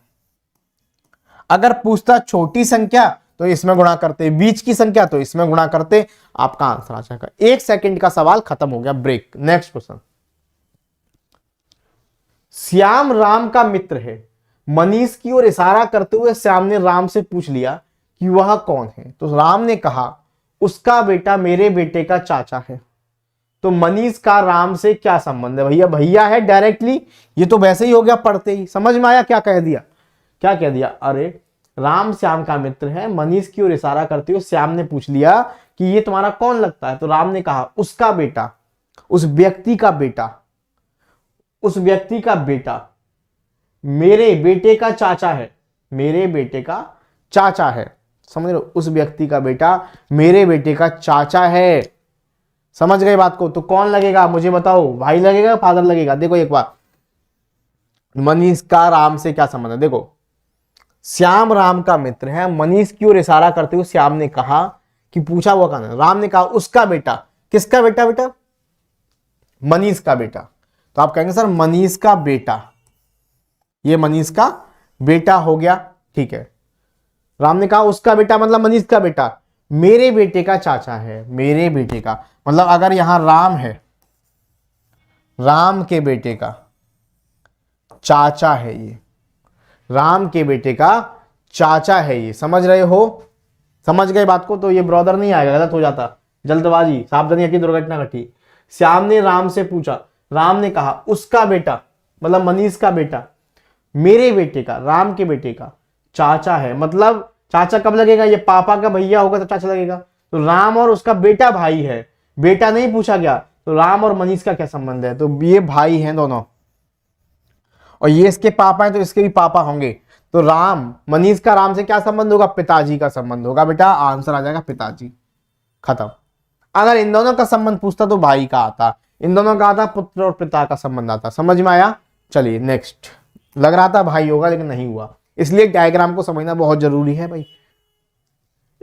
अगर पूछता छोटी संख्या तो इसमें गुणा करते, बीच की संख्या तो इसमें गुणा करते, आपका आंसर आ जाएगा। 1 सेकंड का सवाल खत्म हो गया, break. Next question, Shyam Ram का मित्र है, मनीष की ओर इशारा करते हुए श्याम ने राम से पूछ लिया कि वह कौन है, तो राम ने कहा उसका बेटा मेरे बेटे का चाचा है। तो मनीष का राम से क्या संबंध है? भैया भैया है डायरेक्टली, ये तो वैसे ही हो गया पढ़ते ही, समझ में आया क्या कह दिया? क्या कह दिया? अरे राम श्याम का मित्र है, मनीष की ओर इशारा करते हुए श्याम ने पूछ लिया कि ये तुम्हारा कौन लगता है, तो राम ने कहा उसका बेटा, उस व्यक्ति का बेटा, उस व्यक्ति का बेटा मेरे बेटे का चाचा है, मेरे बेटे का चाचा है, समझ रहे हो? उस व्यक्ति का बेटा मेरे बेटे का चाचा है, समझ गए बात को? तो कौन लगेगा मुझे बताओ, भाई लगेगा फादर लगेगा? देखो एक बार, मनीष का राम से क्या संबंध है? देखो श्याम राम का मित्र है, मनीष की ओर इशारा करते हुए श्याम ने कहा कि पूछा वो कौन है, राम ने कहा उसका बेटा। किसका बेटा? बेटा मनीष का बेटा। तो आप कहेंगे सर मनीष का बेटा, ये मनीष का बेटा हो गया, ठीक है। राम ने कहा उसका बेटा मतलब मनीष का बेटा, मेरे बेटे का चाचा है, मेरे बेटे का मतलब अगर यहां राम है, राम के बेटे का चाचा है ये, राम के बेटे का चाचा है ये, समझ रहे हो, समझ गए बात को। तो ये ब्रदर नहीं आएगा, गलत हो जाता, जल्दबाजी, सावधानी की दुर्घटना घटी। श्याम ने राम से पूछा, राम ने कहा उसका बेटा मतलब मनीष का बेटा मेरे बेटे का, राम के बेटे का चाचा है, मतलब चाचा कब लगेगा, ये पापा का भैया होगा तब चाचा लगेगा। तो राम और उसका बेटा भाई है, बेटा नहीं पूछा गया, तो राम और मनीष का क्या संबंध है, तो ये भाई हैं दोनों, और ये इसके पापा हैं तो इसके भी पापा होंगे। तो राम, मनीष का राम से क्या संबंध होगा, पिताजी का संबंध होगा बेटा, आंसर आ जाएगा पिताजी, खत्म। अगर इन दोनों का संबंध पूछता तो भाई का आता, इन दोनों का आता पुत्र और पिता का संबंध आता, समझ में आया। चलिए नेक्स्ट, लग रहा था भाई होगा लेकिन नहीं हुआ, इसलिए डायग्राम को समझना बहुत जरूरी है भाई।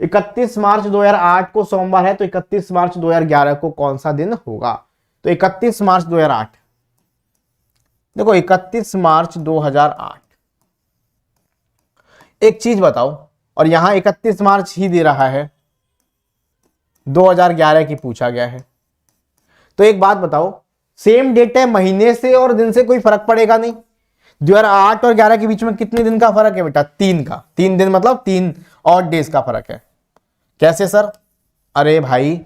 31 मार्च 2008 को सोमवार है, तो 31 मार्च 2011 को कौन सा दिन होगा, तो 31 मार्च 2008, देखो 31 मार्च 2008, एक चीज बताओ, और यहां 31 मार्च ही दे रहा है, 2011 की पूछा गया है, तो एक बात बताओ, सेम डेट है, महीने से और दिन से कोई फर्क पड़ेगा नहीं। 2008 और 11 के बीच में कितने दिन का फर्क है बेटा, 3 का, 3 दिन मतलब 3 और डेज का फर्क है। कैसे सर, अरे भाई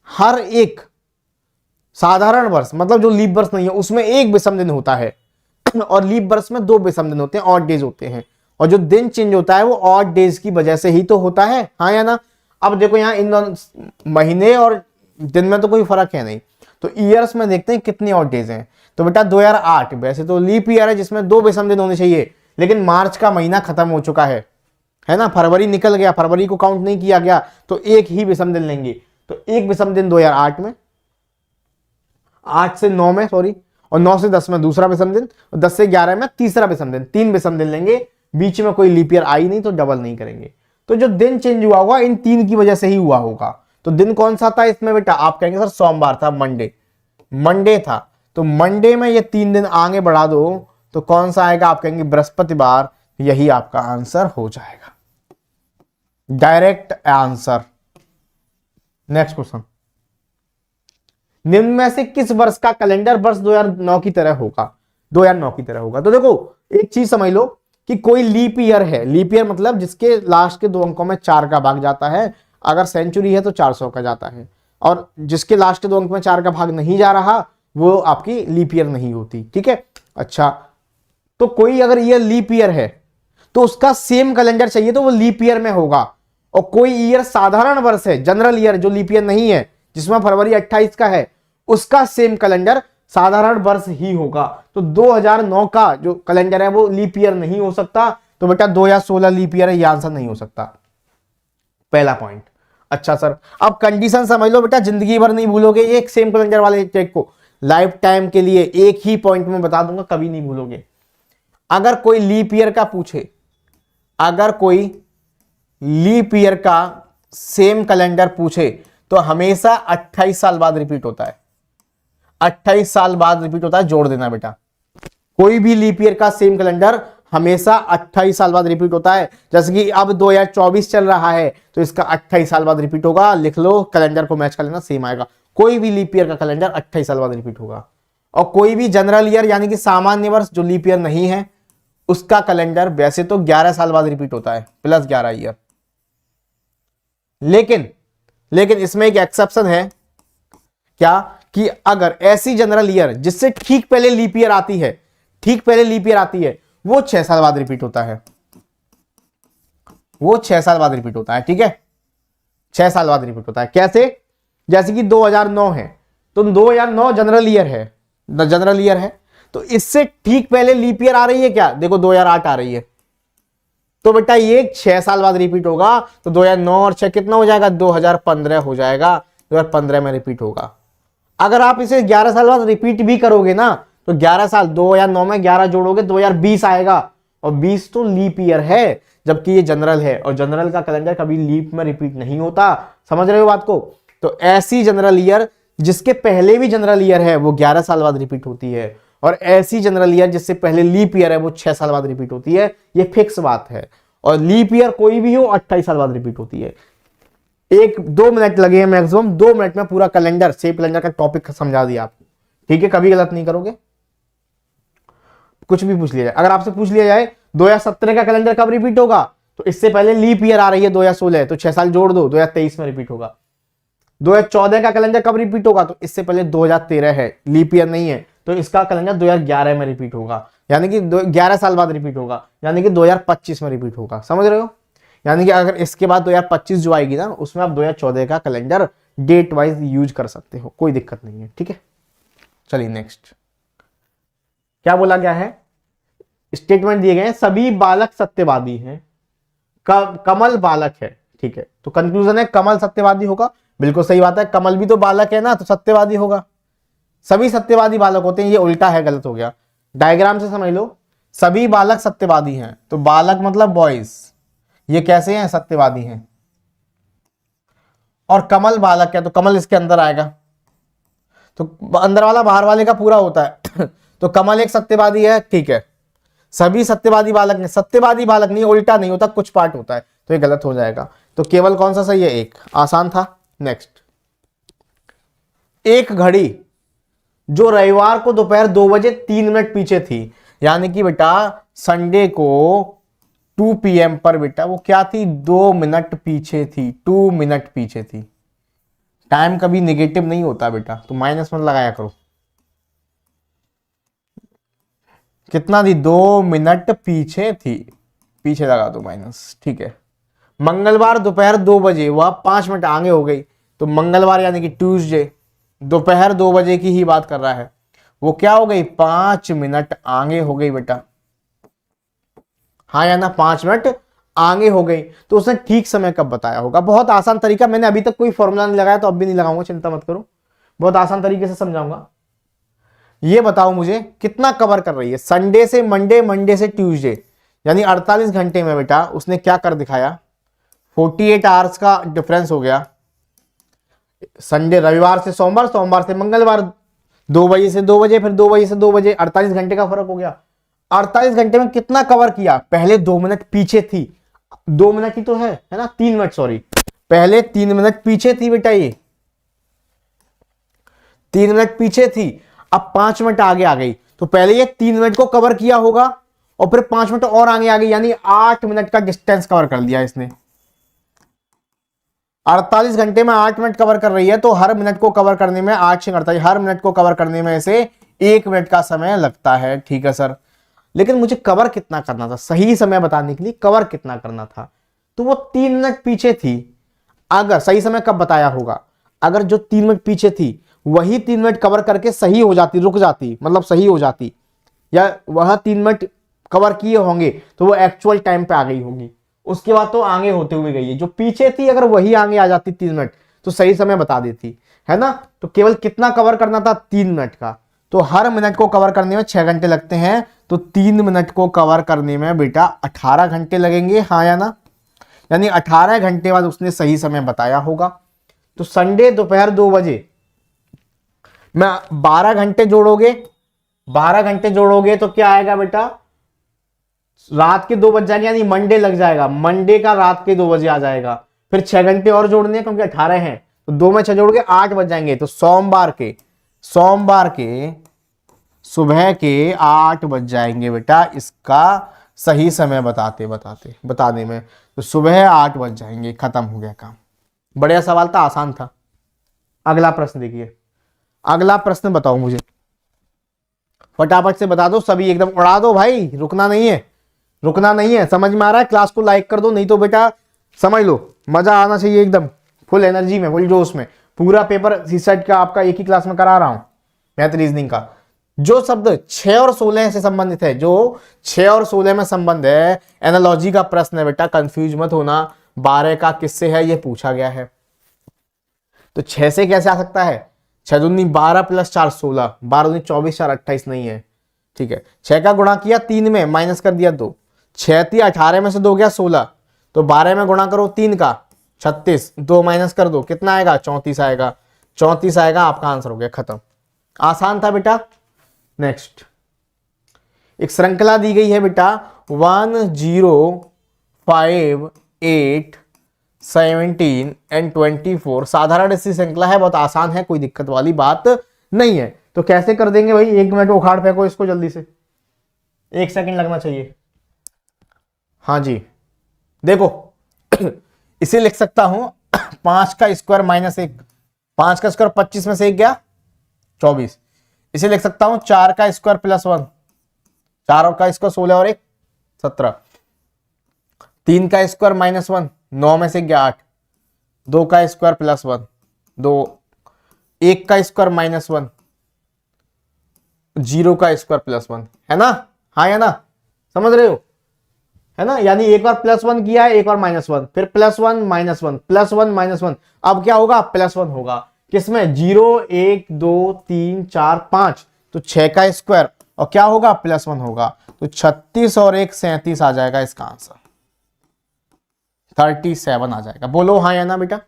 हर एक साधारण वर्ष मतलब जो लीप वर्ष नहीं है उसमें एक विषम दिन होता है, और लीप वर्ष में 2 विषम दिन होते हैं, ऑड डेज होते हैं, और जो दिन चेंज होता है वो ऑड डेज की वजह से ही तो होता है, हाँ या ना। अब देखो यहाँ इन दोनों महीने और दिन में तो कोई फर्क है नहीं, तो ईयर्स में देखते हैं कितने ऑड डेज हैं। तो बेटा 2008 वैसे तो लीप ईयर है जिसमें 2 विषम दिन होने चाहिए, लेकिन मार्च का महीना खत्म हो चुका है ना, फरवरी निकल गया, फरवरी को काउंट नहीं किया गया, तो एक ही विषम दिन लेंगे। तो एक विषम दिन 2008 में, 8 से 9 में सॉरी, और 9 से 10 में दूसरा विषम दिन, और 10 से 11 में तीसरा विषम दिन, 3 विषम दिन लेंगे, बीच में कोई लीप ईयर आई नहीं तो डबल नहीं करेंगे। तो जो दिन चेंज हुआ होगा इन 3 की वजह से ही हुआ होगा। तो दिन कौन सा था इसमें बेटा, आप कहेंगे सर सोमवार था, मंडे था, तो मंडे में ये 3 दिन आगे बढ़ा दो तो कौन सा आएगा, आप कहेंगे बृहस्पतिवार, यही आपका आंसर हो जाएगा, डायरेक्ट आंसर। नेक्स्ट क्वेश्चन, निम्न में से किस वर्ष का कैलेंडर वर्ष 2009 की तरह होगा, 2009 की तरह होगा। तो देखो एक चीज समझ लो कि कोई लीप ईयर है, लीप ईयर मतलब जिसके लास्ट के 2 अंकों में 4 का भाग जाता है, अगर सेंचुरी है तो 400 का जाता है, और जिसके लास्ट के 2 अंक में 4 का भाग नहीं जा रहा वो आपकी लीप ईयर नहीं होती, ठीक है। अच्छा, तो कोई अगर ईयर लीप ईयर है तो उसका सेम कैलेंडर चाहिए तो वो लीप ईयर में होगा, और कोई ईयर साधारण वर्ष है, जनरल ईयर जो लीप ईयर नहीं है, जिसमें फरवरी 28 का है, उसका सेम कैलेंडर साधारण वर्ष ही होगा। तो 2009 का जो कैलेंडर है वो लीप ईयर नहीं हो सकता, तो बेटा 2016 लीप ईयर है, ये आंसर नहीं हो सकता, पहला पॉइंट। अच्छा सर, अब कंडीशन समझ लो बेटा, जिंदगी भर नहीं भूलोगे एक सेम कैलेंडर वाले चेक को, लाइफ टाइम के लिए एक ही पॉइंट में बता दूंगा, कभी नहीं भूलोगे। अगर कोई लीप ईयर का पूछे, अगर कोई लीप ईयर का सेम कैलेंडर पूछे तो हमेशा 28 साल बाद रिपीट होता है, 28 साल बाद रिपीट होता है, जोड़ देना बेटा। कोई भी लीप ईयर का सेम कैलेंडर हमेशा 28 साल बाद रिपीट होता है, जैसे कि अब 2024 चल रहा है तो इसका 28 साल बाद रिपीट होगा, लिख लो, कैलेंडर को मैच कर लेना, सेम आएगा। कोई भी लीप ईयर का कैलेंडर 28 साल बाद रिपीट होगा, और कोई भी जनरल ईयर यानी कि सामान्य वर्ष जो लीप ईयर नहीं है उसका कैलेंडर वैसे तो 11 साल बाद रिपीट होता है, प्लस 11 ईयर। लेकिन इसमें एक एक्सेप्शन है, क्या, कि अगर ऐसी जनरल ईयर जिससे ठीक पहले लीप ईयर आती है, ठीक पहले लीप ईयर आती है, वो 6 साल बाद रिपीट होता है, वो 6 साल बाद रिपीट होता है, ठीक है, 6 साल बाद रिपीट होता है। कैसे, जैसे कि 2009 है तो 2009 जनरल ईयर है, जनरल ईयर है, तो इससे ठीक पहले लीप ईयर आ रही है क्या, देखो 2008 आ रही है, तो बेटा ये 6 साल बाद रिपीट होगा, तो 2009 और 6 कितना हो जाएगा, 2015 हो जाएगा, 2015 में रिपीट होगा। अगर आप इसे 11 साल बाद रिपीट भी करोगे ना, तो 11 साल 2009 में 11 जोड़ोगे 2020 आएगा, और 20 तो लीप ईयर है, जबकि ये जनरल है, और जनरल का कैलेंडर कभी लीप में रिपीट नहीं होता, समझ रहे हो बात को। तो ऐसी जनरल ईयर जिसके पहले भी जनरल ईयर है वो 11 साल बाद रिपीट होती है, और ऐसी जनरल ईयर जिससे पहले लीप ईयर है वो 6 साल बाद रिपीट होती है, ये फिक्स बात है। और लीप ईयर कोई भी हो 28 साल बाद रिपीट होती है। 1-2 मिनट लगे हैं मैक्सिमम, 2 मिनट में पूरा कैलेंडर, सेप कैलेंडर का टॉपिक समझा दिया आपको। ठीक है, कभी गलत नहीं करोगे। कुछ भी पूछ लिया जाए, अगर आपसे पूछ लिया जाए 2017 का कैलेंडर कब रिपीट होगा, तो इससे पहले लीप ईयर आ रही है 2016, तो 6 साल जोड़ दो, 2023 में रिपीट होगा। 2014 का कैलेंडर कब रिपीट होगा, तो इससे पहले 2013 है, लीप ईयर नहीं है, तो इसका कैलेंडर 2011 में रिपीट होगा, यानी कि 11 साल बाद रिपीट होगा, यानी कि 2025 में रिपीट होगा। समझ रहे हो? यानी कि अगर इसके बाद 2025 जो आएगी ना, उसमें आप 2014 का कैलेंडर डेट वाइज यूज कर सकते हो, कोई दिक्कत नहीं है। ठीक है, चलिए नेक्स्ट क्या बोला गया है, स्टेटमेंट दिए गए हैं, सभी बालक सत्यवादी हैं, कमल बालक है। ठीक है, तो कंक्लूजन है कमल सत्यवादी होगा। बिल्कुल सही बात है, कमल भी तो बालक है ना, तो सत्यवादी होगा। सभी सत्यवादी बालक होते हैं, ये उल्टा है, गलत हो गया। डायग्राम से समझ लो, सभी बालक सत्यवादी हैं, तो बालक मतलब बॉयज, ये कैसे हैं, सत्यवादी हैं। और कमल बालक है, तो कमल इसके अंदर आएगा, तो अंदर वाला बाहर वाले का पूरा होता है तो कमल एक सत्यवादी है। ठीक है, सभी सत्यवादी बालक ने, सत्यवादी बालक नहीं, उल्टा नहीं होता, कुछ पार्ट होता है, तो ये गलत हो जाएगा। तो केवल कौन सा सही है, एक, आसान था। नेक्स्ट, एक घड़ी जो रविवार को दोपहर 2 बजे 3 मिनट पीछे थी, यानी कि बेटा संडे को 2 PM पर बेटा वो क्या थी, 2 मिनट पीछे थी, 2 मिनट पीछे थी। टाइम कभी नेगेटिव नहीं होता बेटा, तो माइनस मत लगाया करो। कितना थी, 2 मिनट पीछे थी, पीछे लगा दो माइनस। ठीक है, मंगलवार दोपहर 2 बजे, वह 5 मिनट आगे हो गई, तो मंगलवार यानी कि ट्यूसडे दोपहर 2 बजे की ही बात कर रहा है, वो क्या हो गई, 5 मिनट आगे हो गई बेटा। हाँ या ना, 5 मिनट आगे हो गई, तो उसने ठीक समय कब बताया होगा। बहुत आसान तरीका, मैंने अभी तक कोई फॉर्मूला नहीं लगाया, तो अब भी नहीं लगाऊंगा, चिंता मत करो, बहुत आसान तरीके से समझाऊंगा। ये बताओ मुझे कितना कवर कर रही है, संडे से मंडे, मंडे से ट्यूसडे, यानी 48 घंटे में बेटा उसने क्या कर दिखाया, 48 आवर्स का डिफरेंस हो गया। संडे, रविवार से सोमवार, सोमवार से मंगलवार, 2 बजे से 2 बजे, फिर 2 बजे से 2 बजे, 48 घंटे का फर्क हो गया। 48 घंटे में कितना कवर किया, पहले 2 मिनट पीछे थी, 2 मिनट ही तो है ना, 3 मिनट, सॉरी, पहले 3 मिनट पीछे थी बेटा, ये 3 मिनट पीछे थी, अब 5 मिनट आगे आ गई, तो पहले ये 3 मिनट को कवर किया होगा, और फिर 5 मिनट और आगे आ गई, यानी 8 मिनट का डिस्टेंस कवर कर लिया इसने। 48 घंटे में 8 मिनट कवर कर रही है, तो हर मिनट को कवर करने में 8 से 48, हर मिनट को कवर करने में इसे 1 मिनट का समय लगता है। ठीक है सर, लेकिन मुझे कवर कितना करना था, सही समय बताने के लिए कवर कितना करना था, तो वो 3 मिनट पीछे थी। अगर सही समय कब बताया होगा, अगर जो 3 मिनट पीछे थी वही 3 मिनट कवर करके सही हो जाती, रुक जाती, मतलब सही हो जाती, या वह 3 मिनट कवर किए होंगे तो वो एक्चुअल टाइम पे आ गई होगी, उसके बाद तो आगे होते हुए गई है। जो पीछे थी अगर वही आगे आ जाती 3 मिनट, तो सही समय बता देती है ना। तो केवल कितना कवर करना था, 3 मिनट का, तो हर मिनट को कवर करने में 6 घंटे लगते हैं, तो 3 मिनट को कवर करने में बेटा 18 घंटे लगेंगे, हाँ या ना, यानी 18 घंटे बाद उसने सही समय बताया होगा। तो संडे दोपहर 2 बजे में 12 घंटे जोड़ोगे, 12 घंटे जोड़ोगे तो क्या आएगा बेटा, रात के 2 बज जाएंगे, यानी मंडे लग जाएगा, मंडे का रात के 2 बजे आ जाएगा, फिर 6 घंटे और जोड़ने हैं क्योंकि 18 हैं, तो 2 में 6 जोड़ के 8 बज जाएंगे, तो सोमवार के सुबह के 8 बज जाएंगे बेटा, इसका सही समय बताने में, तो सुबह 8 बज जाएंगे, खत्म हो गया काम। बढ़िया सवाल था, आसान था। अगला प्रश्न देखिए, अगला प्रश्न बताओ मुझे, फटाफट से बता दो, सभी एकदम उड़ा दो भाई, रुकना नहीं है। समझ में आ रहा है, क्लास को लाइक कर दो, नहीं तो बेटा समझ लो मजा आना चाहिए, एकदम फुल एनर्जी में, फुल जोश में। पूरा पेपर सीसेट का आपका एक ही क्लास में करा रहा हूं, मैथ रीजनिंग का। जो शब्द 6 और 16 से संबंधित है, जो 6 और 16 में संबंध है, एनालॉजी का प्रश्न है बेटा, कंफ्यूज मत होना। 12 का किससे है ये पूछा गया है, तो 6 से कैसे आ सकता है, 6 दूनी 12 प्लस 4 16, 12 दूनी 24, 4 28 नहीं है। ठीक है, 6 का गुणा किया 3 में, माइनस कर दिया 2, 6 थी 18 में से 2 गया 16, तो 12 में गुणा करो 3 का 36, 2 माइनस कर दो, कितना आएगा, 34 आएगा। 34 आएगा, आपका आंसर हो गया, खत्म। आसान था बेटा। नेक्स्ट, एक श्रृंखला दी गई है बेटा, 1 0 5 8 17 एंड 24 साधारण ऐसी श्रृंखला है, बहुत आसान है, कोई दिक्कत वाली बात नहीं है। तो कैसे कर देंगे भाई, 1 मिनट में उखाड़ फेंको इसको जल्दी से, 1 सेकंड लगना चाहिए। हाँ जी देखो इसे लिख सकता हूं 5 का स्क्वायर माइनस 1, 5 का स्क्वायर 25 में से 1 गया 24। इसे लिख सकता हूं 4 का स्क्वायर प्लस 1, 4 और का स्क्वायर 16 और 1 17। 3 का स्क्वायर माइनस 1, 9 में से गया 8। 2 का स्क्वायर प्लस 1, 2। 1 का स्क्वायर माइनस 1, 0 का स्क्वायर प्लस 1, है ना? हाँ या ना, समझ रहे हो, है ना? यानी एक बार प्लस 1 किया है, एक बार माइनस 1, फिर प्लस 1 माइनस 1, प्लस 1 माइनस 1, अब क्या होगा, प्लस 1 होगा। किसमें? 0 1 2 3 4 5, तो 6 का स्क्वायर और क्या होगा, प्लस 1 होगा। तो 36 और 1 37 आ जाएगा इसका आंसर, 37 आ जाएगा। बोलो हाँ या ना बेटा,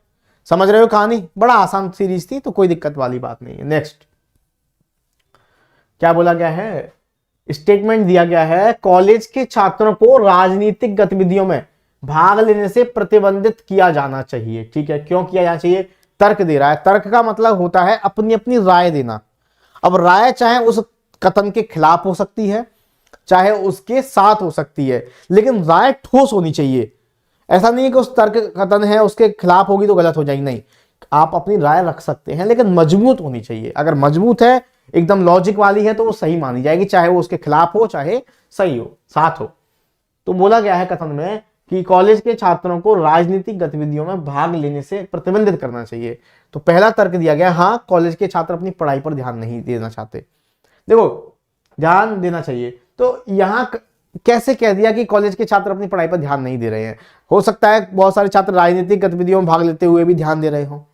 समझ रहे हो कहानी? बड़ा आसान सीरीज थी, तो कोई दिक्कत वाली बात नहीं है। नेक्स्ट क्या बोला गया है, स्टेटमेंट दिया गया है, कॉलेज के छात्रों को राजनीतिक गतिविधियों में भाग लेने से प्रतिबंधित किया जाना चाहिए। ठीक है, क्यों किया जाना चाहिए? तर्क दे रहा है। तर्क का मतलब होता है अपनी अपनी राय देना। अब राय चाहे उस कथन के खिलाफ हो सकती है, चाहे उसके साथ हो सकती है, लेकिन राय ठोस होनी चाहिए। ऐसा नहीं है कि उस तर्क कथन है उसके खिलाफ होगी तो गलत हो जाएगी, नहीं, आप अपनी राय रख सकते हैं, लेकिन मजबूत होनी चाहिए। अगर मजबूत है, एकदम लॉजिक वाली है, तो वो सही मानी जाएगी, चाहे वो उसके खिलाफ हो चाहे सही हो, साथ हो। तो बोला गया है कथन में कि कॉलेज के छात्रों को राजनीतिक गतिविधियों में भाग लेने से प्रतिबंधित करना चाहिए। तो पहला तर्क दिया गया, हाँ कॉलेज के छात्र अपनी पढ़ाई पर ध्यान नहीं देना चाहते। देखो ध्यान देना चाहिए, तो यहां कैसे कह दिया कि कॉलेज के छात्र अपनी पढ़ाई पर ध्यान नहीं दे रहे हैं? हो सकता है बहुत सारे छात्र राजनीतिक गतिविधियों में भाग लेते हुए भी ध्यान दे रहे हो,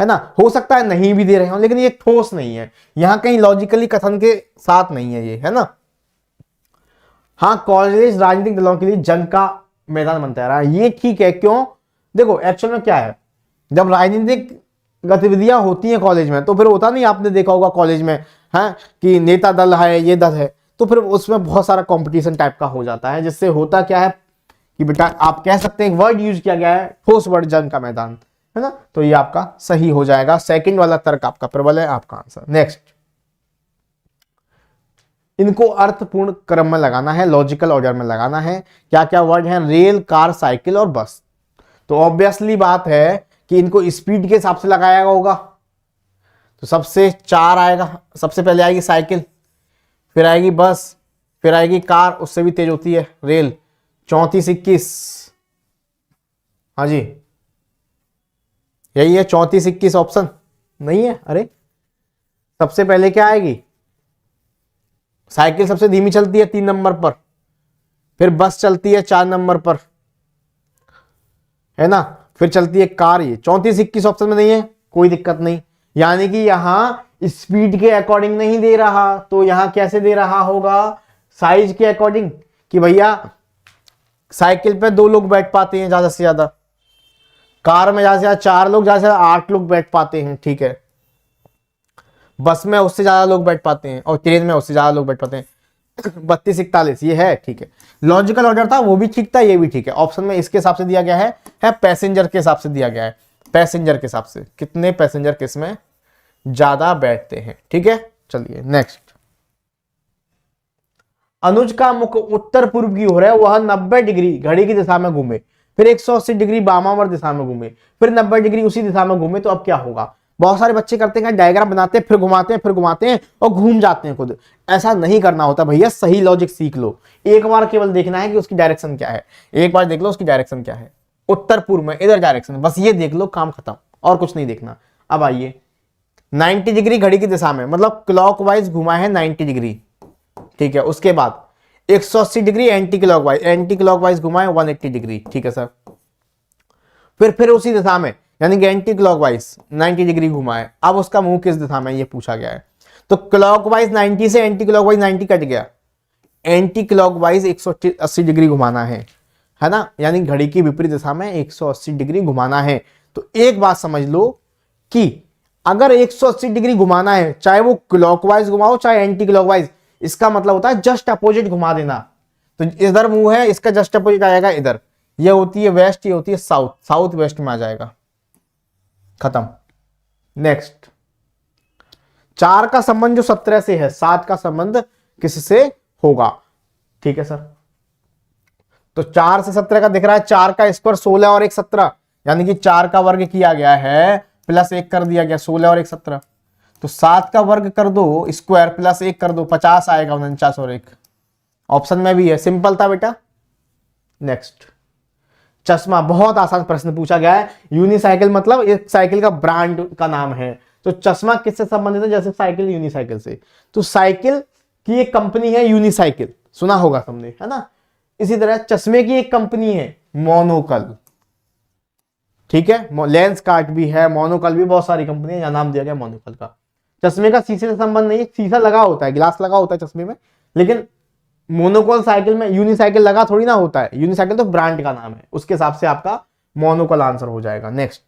है ना? हो सकता है नहीं भी दे रहे हो, लेकिन ये ठोस नहीं है, यहां कहीं लॉजिकली कथन के साथ नहीं है ये, है ना? हाँ कॉलेज राजनीतिक दलों के लिए जंग का मैदान बनता रहा, ये ठीक है। क्यों? देखो एक्चुअल में क्या है, जब राजनीतिक गतिविधियां होती हैं कॉलेज में, तो फिर होता नहीं, आपने देखा होगा कॉलेज में है कि नेता दल है, ये दल है, तो फिर उसमें बहुत सारा कंपटीशन टाइप का हो जाता है, जिससे होता क्या है कि बेटा आप कह सकते हैं, वर्ड यूज किया गया है ठोस वर्ड, जंग का मैदान, है ना? तो ये आपका सही हो जाएगा, सेकंड वाला तर्क आपका प्रबल है, आपका आंसर। नेक्स्ट, इनको अर्थपूर्ण क्रम में लगाना है, लॉजिकल ऑर्डर में लगाना है। क्या क्या वर्ड हैं? रेल, कार, साइकिल और बस। तो ऑब्वियसली बात है कि इनको स्पीड के हिसाब से लगाया होगा, तो सबसे 4 आएगा, सबसे पहले आएगी साइकिल, फिर आएगी बस, फिर आएगी कार, उससे भी तेज होती है रेल, 34 21, हाँ जी यही है 34 21 ऑप्शन नहीं है? अरे सबसे पहले क्या आएगी? साइकिल सबसे धीमी चलती है 3 नंबर पर, फिर बस चलती है 4 नंबर पर, है ना? फिर चलती है कार। ये 34 21 ऑप्शन में नहीं है, कोई दिक्कत नहीं। यानी कि यहां स्पीड के अकॉर्डिंग नहीं दे रहा, तो यहां कैसे दे रहा होगा? साइज के अकॉर्डिंग, कि भैया साइकिल पे 2 लोग बैठ पाते हैं ज्यादा से ज्यादा, कार में ज्यादा से ज्यादा 4 लोग, ज्यादा से ज्यादा 8 लोग बैठ पाते हैं, ठीक है? बस में उससे ज्यादा लोग बैठ पाते हैं, और ट्रेन में उससे ज्यादा लोग बैठ पाते हैं। 32 41 ये है, ठीक है। लॉजिकल ऑर्डर था, वो भी ठीक था, ये भी ठीक है। ऑप्शन में इसके हिसाब से दिया गया है पैसेंजर के हिसाब से दिया गया है, पैसेंजर के हिसाब से कितने पैसेंजर किसमें ज्यादा बैठते हैं, ठीक है। चलिए नेक्स्ट, अनुज का मुख उत्तर पूर्व की ओर है, वह 90 डिग्री घड़ी की दिशा में घूमे, फिर 180 डिग्री वामावर्त दिशा में घूमे, फिर 90 डिग्री उसी दिशा में घूमे, तो अब क्या होगा? बहुत सारे बच्चे करते हैं डायग्राम बनाते हैं, फिर घुमाते हैं, फिर घुमाते हैं और घूम जाते हैं खुद। ऐसा नहीं करना होता भैया, सही लॉजिक सीख लो। एक बार केवल देखना है कि उसकी डायरेक्शन क्या है, एक बार देख लो उसकी डायरेक्शन क्या है, उत्तर पूर्व में इधर डायरेक्शन, बस ये देख लो, काम खत्म, और कुछ नहीं देखना। अब आइए 90 डिग्री घड़ी की दिशा में, मतलब क्लॉकवाइज घुमा है 90 डिग्री, ठीक है। उसके बाद 180 डिग्री एंटी क्लॉकवाइज घुमा है 180 डिग्री, ठीक है सर। फिर उसी दिशा में, यानी कि एंटी क्लॉकवाइज 90 डिग्री घुमा है। अब उसका मुंह किस दिशा में, ये पूछा गया है। तो क्लॉकवाइज 90 से एंटी क्लॉकवाइज 90 कट गया, एंटी क्लॉकवाइज 180 डिग्री घुमाना है ना, यानी घड़ी की विपरीत दिशा में 180 डिग्री घुमाना है। तो एक बात समझ लो कि अगर 180 डिग्री घुमाना है, चाहे वो क्लॉकवाइज घुमाओ चाहे एंटी क्लॉकवाइज, इसका मतलब होता है जस्ट अपोजिट घुमा देना। तो इधर मुंह है, इसका जस्ट अपोजिट आएगा इधर, ये होती है वेस्ट, ये होती है साउथ, साउथ वेस्ट में आ जाएगा, खत्म। नेक्स्ट, 4 का संबंध जो 17 से है, 7 का संबंध किससे होगा? ठीक है सर, तो 4 से 17 का दिख रहा है, 4 का स्क्वायर 16 और 1 17, यानी कि 4 का वर्ग किया गया है प्लस 1 कर दिया गया, 16 और 1 17। तो 7 का वर्ग कर दो स्क्वायर प्लस 1 कर दो, 50 आएगा, 49 और 1 ऑप्शन में भी है, सिंपल था बेटा। नेक्स्ट, चश्मा, बहुत आसान प्रश्न पूछा गया है। यूनिसाइकिल मतलब एक साइकिल का ब्रांड का नाम है, तो चश्मा किससे संबंधित है? जैसे साइकिल यूनिसाइकिल से, तो साइकिल की एक कंपनी है यूनिसाइकिल, सुना होगा तुमने, है ना। इसी तरह चश्मे की एक कंपनी है मोनोकल, ठीक है, लेंस कार्ट भी है, मोनोकल भी, बहुत सारी कंपनी है, नाम दिया गया मोनोकल का। चश्मे का शीशे से संबंध नहीं है, शीशा लगा होता है, ग्लास लगा होता है चश्मे में, लेकिन मोनोकल साइकिल में यूनिसाइकिल लगा थोड़ी ना होता है, यूनिसाइकिल तो ब्रांड का नाम है, उसके हिसाब से आपका मोनोकल आंसर हो जाएगा। नेक्स्ट,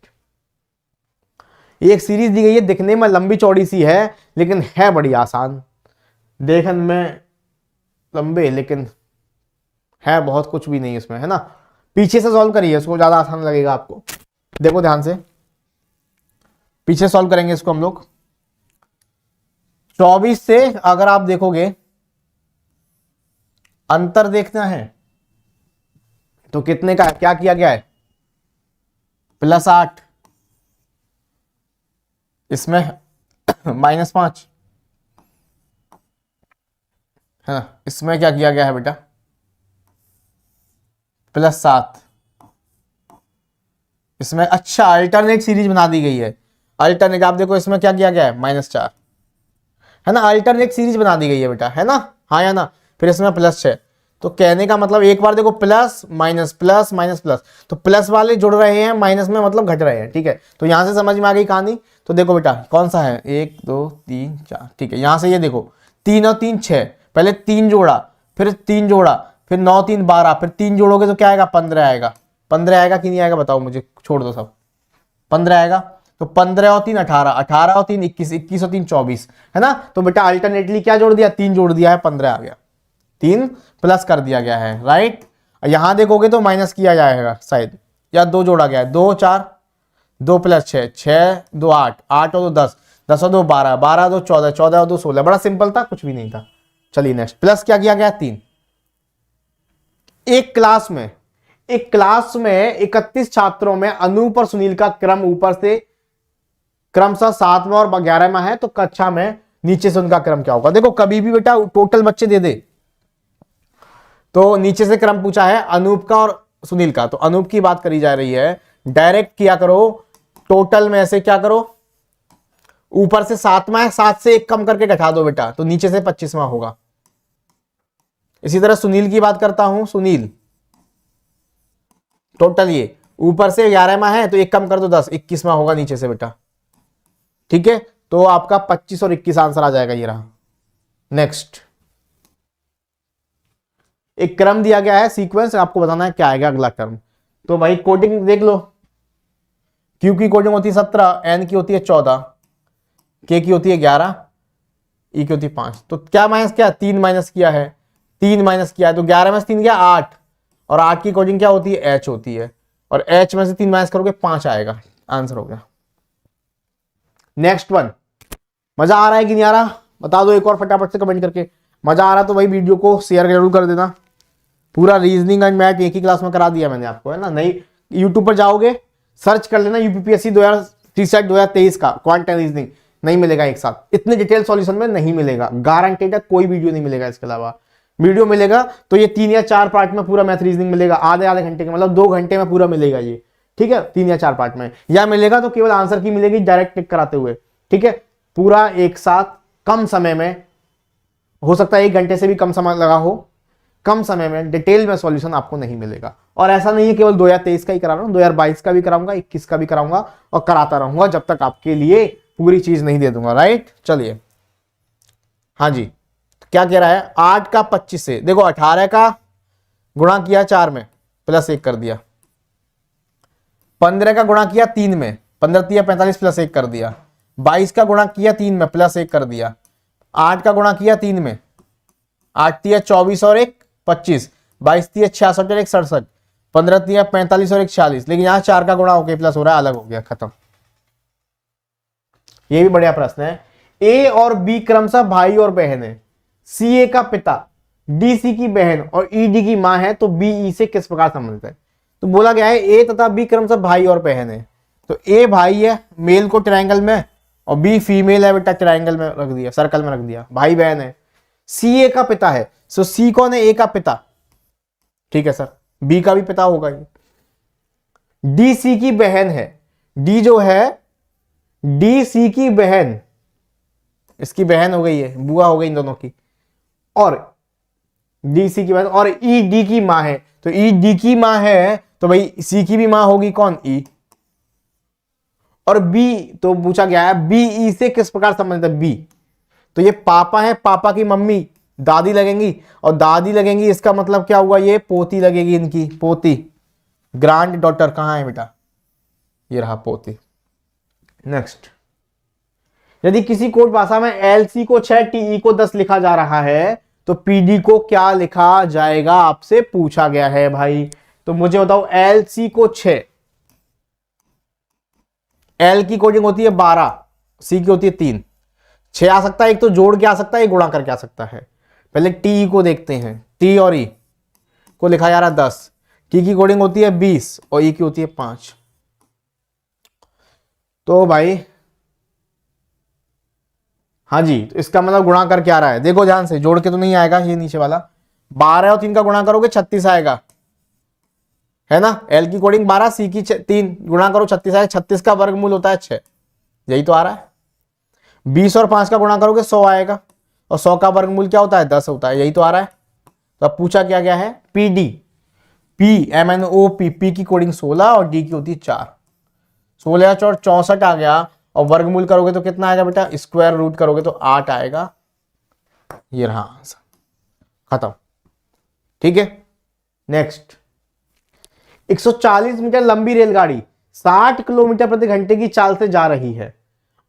एक सीरीज दी गई है, दिखने में लंबी चौड़ी सी है लेकिन है बड़ी आसान, देखने में लंबे लेकिन है बहुत कुछ भी नहीं इसमें, है ना। पीछे से सॉल्व करिए इसको, ज्यादा आसान लगेगा आपको। देखो ध्यान से, पीछे सॉल्व करेंगे इसको हम लोग। 24 से अगर आप देखोगे अंतर देखना है तो कितने का है? क्या किया गया है? +8, इसमें -5 है ना, इसमें क्या किया गया है बेटा? +7, इसमें अच्छा अल्टरनेट सीरीज बना दी गई है। अल्टरनेट आप देखो इसमें क्या किया गया है? -4 है ना, अल्टरनेट सीरीज बना दी गई है बेटा, है ना, हाँ या ना। फिर इसमें +6, तो कहने का मतलब एक बार देखो plus minus plus minus plus, तो प्लस वाले जुड़ रहे हैं, माइनस में मतलब घट रहे हैं, ठीक है। तो यहां से समझ में आ गई कहानी। तो देखो बेटा कौन सा है, 1 2 3 4, ठीक है। यहां से ये देखो 3 और 3 6, पहले 3 जोड़ा, फिर 3 जोड़ा, फिर 9 3 12, फिर 3 जोड़ोगे तो क्या आएगा? 15 आएगा। 15 आएगा कि नहीं आएगा बताओ मुझे, छोड़ दो सब, 15 आएगा। तो 15 और 3 18, 18 और 3 21, 21 और 3 24, है ना। तो बेटा अल्टरनेटली क्या जोड़ दिया? 3 जोड़ दिया है, 15 आ गया, 3 प्लस कर दिया गया है, राइट। यहां देखोगे तो माइनस किया जाएगा शायद, या 2 जोड़ा गया है, 2 4, 2 + 6, 6 2 8, 8 और 2 10, 10 और 2 12, 12 और 2 14, 14 और 2 16, बड़ा सिंपल था, कुछ भी नहीं था। चलिए नेक्स्ट, प्लस क्या किया गया? 3। एक क्लास में 31 छात्रों में अनूप और सुनील का क्रम ऊपर से क्रमशः 7वां और 11वां है, तो कक्षा में नीचे से उनका क्रम क्या होगा? देखो कभी भी बेटा टोटल बच्चे दे दे तो नीचे से क्रम पूछा है अनूप का और सुनील का, तो अनूप की बात करी जा रही है, डायरेक्ट किया करो, टोटल में से क्या करो, ऊपर से 7वां है, 7 से 1 कम करके घटा दो बेटा, तो नीचे से 25वां होगा। इसी तरह सुनील की बात करता हूं, सुनील टोटल ये ऊपर से 11वां है, तो 1 कम कर दो 10, 21वां होगा नीचे से बेटा, ठीक है। तो आपका 25 और 21 आंसर आ जाएगा, ये रहा। नेक्स्ट, एक क्रम दिया गया है, सीक्वेंस, आपको बताना है क्या आएगा अगला क्रम। तो भाई कोडिंग देख लो, क्यू की कोडिंग होती है 17, एन की होती है 14, के की होती है 11, ई की होती है 5। तो क्या माइनस किया? 3 माइनस किया है, 3 माइनस किया है, तो 11 में से 3 गया 8, और 8 की कोडिंग क्या होती है? एच होती है, और एच में से 3 माइनस करोगे 5 आएगा, आंसर हो गया। नेक्स्ट वन, मजा आ रहा है कि नहीं आ रहा? बता दो एक और फटाफट से कमेंट करके। मजा आ रहा तो भाई वीडियो को शेयर जरूर कर देना। पूरा रीजनिंग एंड मैथ एक ही क्लास में करा दिया मैंने आपको, है ना। नहीं यूट्यूब पर जाओगे, सर्च कर लेना यूपीपीएससी 2023 का क्वांटम रीजनिंग, नहीं मिलेगा एक साथ, इतने डिटेल सॉल्यूशन में नहीं मिलेगा, गारंटेड है, कोई वीडियो नहीं मिलेगा। इसके अलावा वीडियो मिलेगा तो ये 3 या 4 पार्ट में पूरा मैथ रीजनिंग मिलेगा, आधे आधे घंटे का, मतलब 2 घंटे में पूरा मिलेगा ये, ठीक है, 3 या 4 पार्ट में। या मिलेगा तो केवल आंसर की मिलेगी डायरेक्ट टिक कराते हुए, ठीक है। पूरा एक साथ कम समय में, हो सकता है 1 घंटे से भी कम समय लगा हो, कम समय में डिटेल में सॉल्यूशन आपको नहीं मिलेगा। और ऐसा नहीं है केवल 2023 का ही करा रहा हूं, 2022 का भी कराऊंगा, 21 का भी कराऊंगा, और कराता रहूंगा जब तक आपके लिए पूरी चीज नहीं दे दूंगा, राइट। चलिए हाँ जी, क्या कह रहा है? 8 का 25 से, देखो 18 का गुणा किया 4 में, +1 कर दिया, 15 का गुणा किया 3 में, 15 3 45 +1 कर दिया, 22 का गुणा किया 3 में, +1 कर दिया, 8 का गुणा किया 3 में, 8 3 24 और 1 25, 22 3 66 और 1 67, 15 3 45 और 1 46, लेकिन यहाँ 4 का गुणा होके प्लस हो रहा है, अलग हो गया, खत्म। ये भी बढ़िया प्रश्न है। ए और बी क्रमशः भाई और बहन है, सी ए का पिता, डी सी की बहन और ई डी की मां है, तो बी ई से किस प्रकार संबंधित है? तो बोला गया है ए तथा बी क्रमशः भाई और बहन है, तो ए भाई है मेल को ट्रायंगल में, और बी फीमेल है बेटा, ट्रायंगल में रख दिया, सर्कल में रख दिया, भाई बहन है। सी ए का पिता है, सो सी कौन है? ए का पिता, ठीक है सर, बी का भी पिता होगा ये। डी सी की बहन है, डी जो है डी सी की बहन, इसकी बहन हो गई है, बुआ हो गई इन दोनों की, और डी सी की बहन, और ई डी की मां है, तो ई डी की मां है तो भाई सी की भी मां होगी कौन? ई। और बी तो पूछा गया है बी ई से किस प्रकार संबंधित है? बी, तो ये पापा है, पापा की मम्मी दादी लगेंगी, और दादी लगेंगी, इसका मतलब क्या हुआ? ये पोती लगेगी, इनकी पोती, ग्रैंड डॉटर। कहां है बेटा? ये रहा पोती। नेक्स्ट, यदि किसी कोड भाषा में एलसी को 6 टीई को 10 लिखा जा रहा है, तो पीडी को क्या लिखा जाएगा? आपसे पूछा गया है भाई, तो मुझे बताओ एलसी को 6, एल की कोडिंग होती है 12, सी की होती है 3, 6 आ सकता है, एक तो जोड़ के आ सकता है, एक गुणा करके आ सकता है। पहले टी को देखते हैं, टी और ई को लिखा जा रहा है 10, टी की कोडिंग होती है 20 और ई की होती है 5। तो भाई हाँ जी, तो इसका मतलब गुणा करके आ रहा है, देखो ध्यान से, जोड़ के तो नहीं आएगा ये नीचे वाला, 12 और 3 का गुणा करोगे 36 आएगा, है ना। एल की कोडिंग 12, सी की 3, गुणा करो 36 आएगा, 36 का वर्गमूल होता है 6, यही तो आ रहा है। 20 और 5 का गुणा करोगे 100 आएगा, और 100 का वर्गमूल क्या होता है? 10 होता है, यही तो आ रहा है। तो अब पूछा क्या गया है? P D, P M N O P, P की कोडिंग 16 और डी की होती है 4, 16 और 64 आ गया, और वर्गमूल करोगे तो कितना आएगा बेटा? स्क्वायर रूट करोगे तो 8 आएगा, ये रहा आंसर, खत्म, ठीक है। नेक्स्ट, 140 मीटर लंबी रेलगाड़ी 60 किलोमीटर प्रति घंटे की चाल से जा रही है,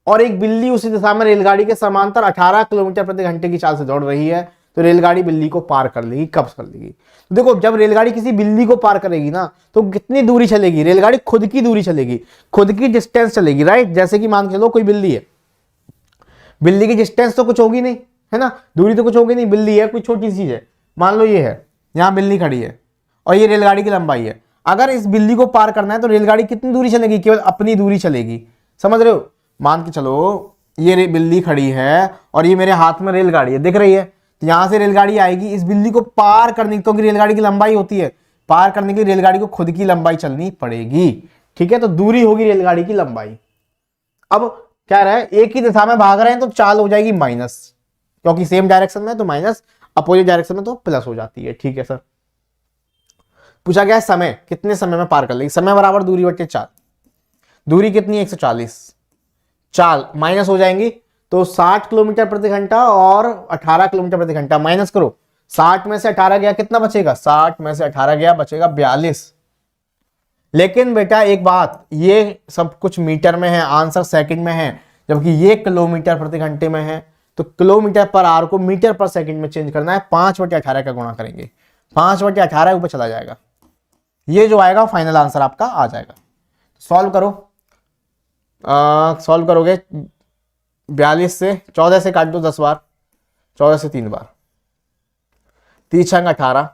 और एक बिल्ली उसी दिशा में रेलगाड़ी के समांतर 18 किलोमीटर प्रति घंटे की चाल से दौड़ रही है, तो रेलगाड़ी बिल्ली को पार कर लेगी, कब कर लेगी? तो देखो, जब रेलगाड़ी किसी बिल्ली को पार करेगी ना, तो कितनी दूरी चलेगी? रेलगाड़ी खुद की दूरी चलेगी, खुद की डिस्टेंस चलेगी, राइट। जैसे कि मान के चलो कोई बिल्ली है, बिल्ली की डिस्टेंस तो कुछ होगी नहीं, है ना, दूरी तो कुछ होगी नहीं, बिल्ली है, कोई छोटी चीज है, मान लो ये है, यहां बिल्ली खड़ी है, और ये रेलगाड़ी की लंबाई है। अगर इस बिल्ली को पार करना है तो रेलगाड़ी कितनी दूरी चलेगी? केवल अपनी दूरी चलेगी, समझ रहे हो। मान के चलो ये बिल्ली खड़ी है, और ये मेरे हाथ में रेलगाड़ी है, दिख रही है, तो यहां से रेलगाड़ी आएगी, इस बिल्ली को पार करने, क्योंकि रेलगाड़ी की लंबाई होती है, पार करने के लिए रेलगाड़ी को खुद की लंबाई चलनी पड़ेगी, ठीक है। तो दूरी होगी रेलगाड़ी की लंबाई। अब क्या रहा है? एक ही दिशा में भाग रहे हैं तो चाल हो जाएगी माइनस, क्योंकि सेम डायरेक्शन में तो माइनस, अपोजिट डायरेक्शन में तो प्लस हो जाती है, ठीक है सर। पूछा गया समय, कितने समय में पार कर लेगी? समय बराबर दूरी बटे चाल, दूरी कितनी है? 140, चाल माइनस हो जाएंगी, तो 60 किलोमीटर प्रति घंटा और 18 किलोमीटर प्रति घंटा माइनस करो, 60 में से 18 गया, कितना बचेगा? 60 में से 18 गया, बचेगा 42। लेकिन बेटा एक बात, ये सब कुछ मीटर में है, आंसर सेकंड में है, जबकि ये किलोमीटर प्रति घंटे में है, तो किलोमीटर पर आवर को मीटर पर सेकंड में चेंज करना है, 5/18 का गुणा करेंगे, 5/18 ऊपर चला जाएगा, ये जो आएगा फाइनल आंसर आपका आ जाएगा। सॉल्व करो, सॉल्व करोगे 42 से 14 से काट दो 10 बार, 14 से 3 बार, 3 छंग 18,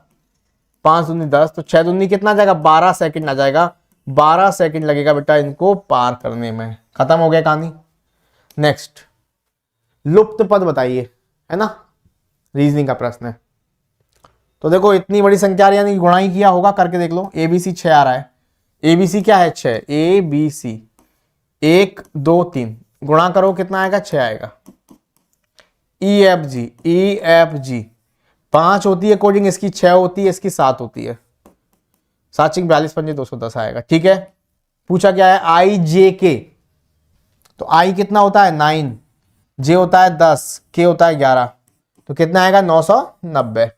5 दूनी 10, तो 6 दूनी कितना आ जाएगा? 12 सेकंड आ जाएगा, 12 सेकंड लगेगा बेटा इनको पार करने में, खत्म हो गया कहानी। नेक्स्ट, लुप्त पद बताइए, है ना, रीजनिंग का प्रश्न है। तो देखो इतनी बड़ी संख्या यानी गुणा ही किया होगा, करके देख लो। एबीसी 6 आ रहा है, एबीसी क्या है? 6, ए बी सी 1 2 3, गुणा करो कितना आएगा? 6 आएगा। ई एफ जी 5 होती है कोडिंग, इसकी 6 होती है, इसकी 7 होती है, 7 42 पंजे 210 आएगा, ठीक है। पूछा क्या है? आई जे के, तो आई कितना होता है? 9, जे होता है 10, के होता है 11, तो कितना आएगा? 990,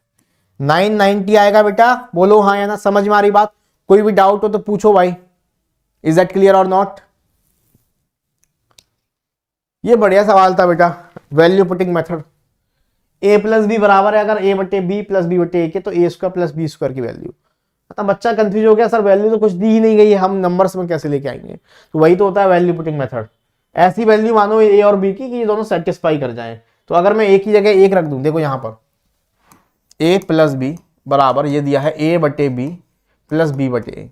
990 आएगा बेटा, बोलो हाँ या ना, समझ में आ रही बात? कोई भी डाउट हो तो पूछो भाई, is that clear or not? ये बढ़िया सवाल था बेटा, वैल्यू पुटिंग मेथड। ए प्लस बी बराबर है, अगर ए बटे बी प्लस बी बटे ए के, तो ए स्क्वायर प्लस बी स्क्वायर की वैल्यू, मतलब बच्चा कंफ्यूज हो गया, सर वैल्यू तो कुछ दी ही नहीं गई है, हम नंबर्स में कैसे लेके आएंगे। तो वही तो होता है वैल्यू पुटिंग मेथड। ऐसी वैल्यू मानो ए और बी की कि ये दोनों सेटिस्फाई कर जाएं। तो अगर मैं एक ही जगह एक रख दूं, देखो यहां पर ए प्लस बी बराबर ये दिया है ए बटे बी प्लस बी बटे ए।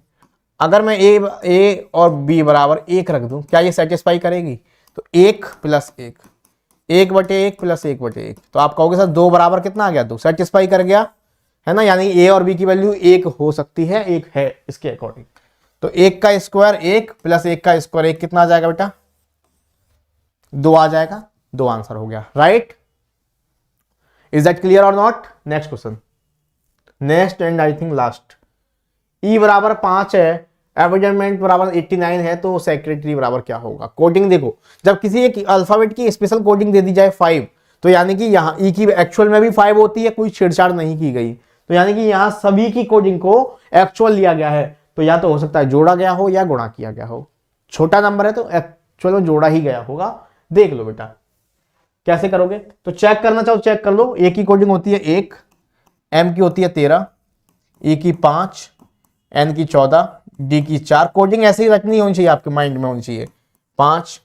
अगर मैं ए और बी बराबर एक रख दूं, क्या ये सेटिस्फाई करेगी? तो एक प्लस एक, एक बटे एक प्लस एक बटे एक, तो आप कहोगे सर दो बराबर कितना आ गया? दो, सेटिस्फाई कर गया है ना। यानी ए और बी की वैल्यू एक हो सकती है, एक है इसके अकॉर्डिंग। तो एक का स्क्वायर एक प्लस एक का स्क्वायर एक, कितना आ जाएगा बेटा? दो आ जाएगा। दो आंसर हो गया, right. Is that clear or not? Next question, next and I think last. E बराबर 5 है, एवरेजमेंट बराबर 89 है, तो सेक्रेटरी बराबर क्या होगा? कोडिंग देखो, जब किसी एक अल्फाबेट की स्पेशल कोडिंग दे दी जाए 5, तो यानी कि यहाँ ई की एक्चुअल में भी 5 होती है, कोई छेड़छाड़ नहीं की गई। तो यानी कि यहाँ सभी की कोडिंग को एक्चुअल लिया गया है, तो या तो हो सकता है जोड़ा गया हो या गुणा किया गया हो। छोटा नंबर है तो एक्चुअल में जोड़ा ही गया होगा। देख लो बेटा कैसे करोगे, तो चेक करना चाहो चेक कर लो। ए की कोडिंग होती है 1, एम की होती है 13, ई की 5, एन की 14, डी की 4। कोडिंग ऐसे ही रखनी होनी चाहिए, आपके माइंड में होनी चाहिए। 5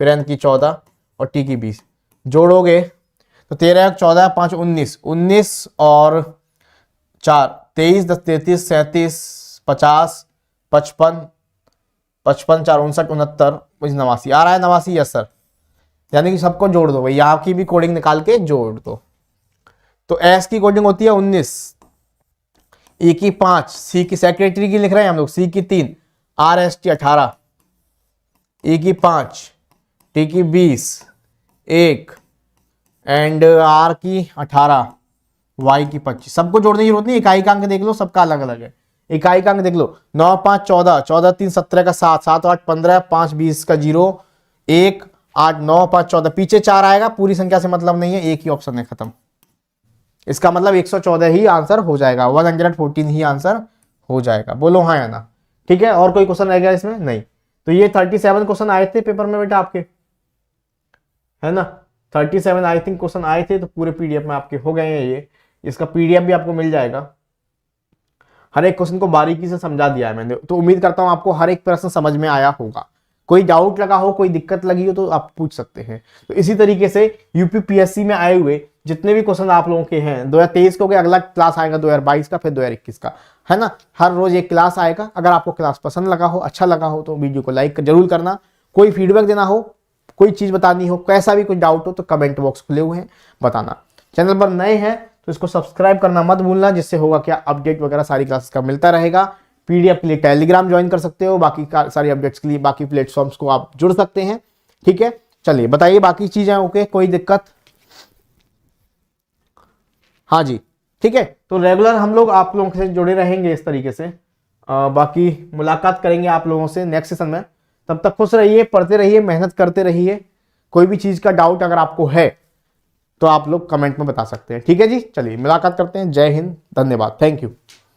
फिर एन की 14 और टी की 20। जोड़ोगे तो 13 14 5 19, 19 और 4 23, 10 33, 37, 50, 55, 55 4 59, 69, 89 आ रहा है 89। यस सर, यानी कि सबको जोड़ दो भाई, यहाँ की भी कोडिंग निकाल के जोड़ दो। तो एस की कोडिंग होती है 19, ई की 5, सी की सेक्रेटरी की लिख रहे हैं हम लोग, सी की 3, आर एस टी 18, ई की 5, टी की 20, 1 एंड आर की 18, वाई की 25। सबको जोड़ने की जरूरत नहीं, इकाई का अंक देख लो, सबका अलग अलग है। इकाई का अंक देख लो, 9 5 14, 14 3 17 का 7, 7 8 15, 5 20 का 0, 1 8 9 5 14, पीछे 4 आएगा, पूरी संख्या से मतलब नहीं है, एक ही ऑप्शन है, खत्म। इसका मतलब 114 ही आंसर हो जाएगा, 114 ही आंसर हो जाएगा। बोलो हाँ या ना। ठीक है, और कोई क्वेश्चन रह गया इसमें? नहीं। तो ये 37 क्वेश्चन आए थे पेपर में बेटा आपके, है ना। 37 आई थिंक क्वेश्चन आए थे, तो पूरे पीडीएफ में आपके हो गए हैं ये। इसका पीडीएफ भी आपको मिल जाएगा। हर एक क्वेश्चन को बारीकी से समझा दिया है मैंने, तो उम्मीद करता हूं आपको हर एक प्रश्न समझ में आया होगा। कोई डाउट लगा हो, कोई दिक्कत लगी हो, तो आप पूछ सकते हैं। तो इसी तरीके से यूपीपीएससी में आए हुए जितने भी क्वेश्चन आप लोगों के हैं, 2023 को अगला क्लास आएगा 2022 का, फिर 2021 का, है ना। हर रोज एक क्लास आएगा। अगर आपको क्लास पसंद लगा हो, अच्छा लगा हो, तो वीडियो को लाइक जरूर करना। कोई फीडबैक देना हो, कोई चीज बतानी हो, कैसा भी कोई डाउट हो, तो कमेंट बॉक्स खुले हुए हैं, बताना। चैनल पर नए हैं तो इसको सब्सक्राइब करना मत भूलना, जिससे होगा क्या, अपडेट वगैरह सारी क्लासेस का मिलता रहेगा। पीडीएफ के लिए टेलीग्राम ज्वाइन कर सकते हो, बाकी सारी अपडेट्स के लिए बाकी प्लेटफॉर्म्स को आप जुड़ सकते हैं। ठीक है, चलिए बताइए बाकी चीजें, ओके, कोई दिक्कत? हाँ जी, ठीक है। तो रेगुलर हम लोग आप लोगों से जुड़े रहेंगे इस तरीके से। बाकी मुलाकात करेंगे आप लोगों से नेक्स्ट सेशन में। तब तक खुश रहिए, पढ़ते रहिए, मेहनत करते रहिए। कोई भी चीज का डाउट अगर आपको है तो आप लोग कमेंट में बता सकते हैं। ठीक है जी, चलिए मुलाकात करते हैं। जय हिंद, धन्यवाद, थैंक यू।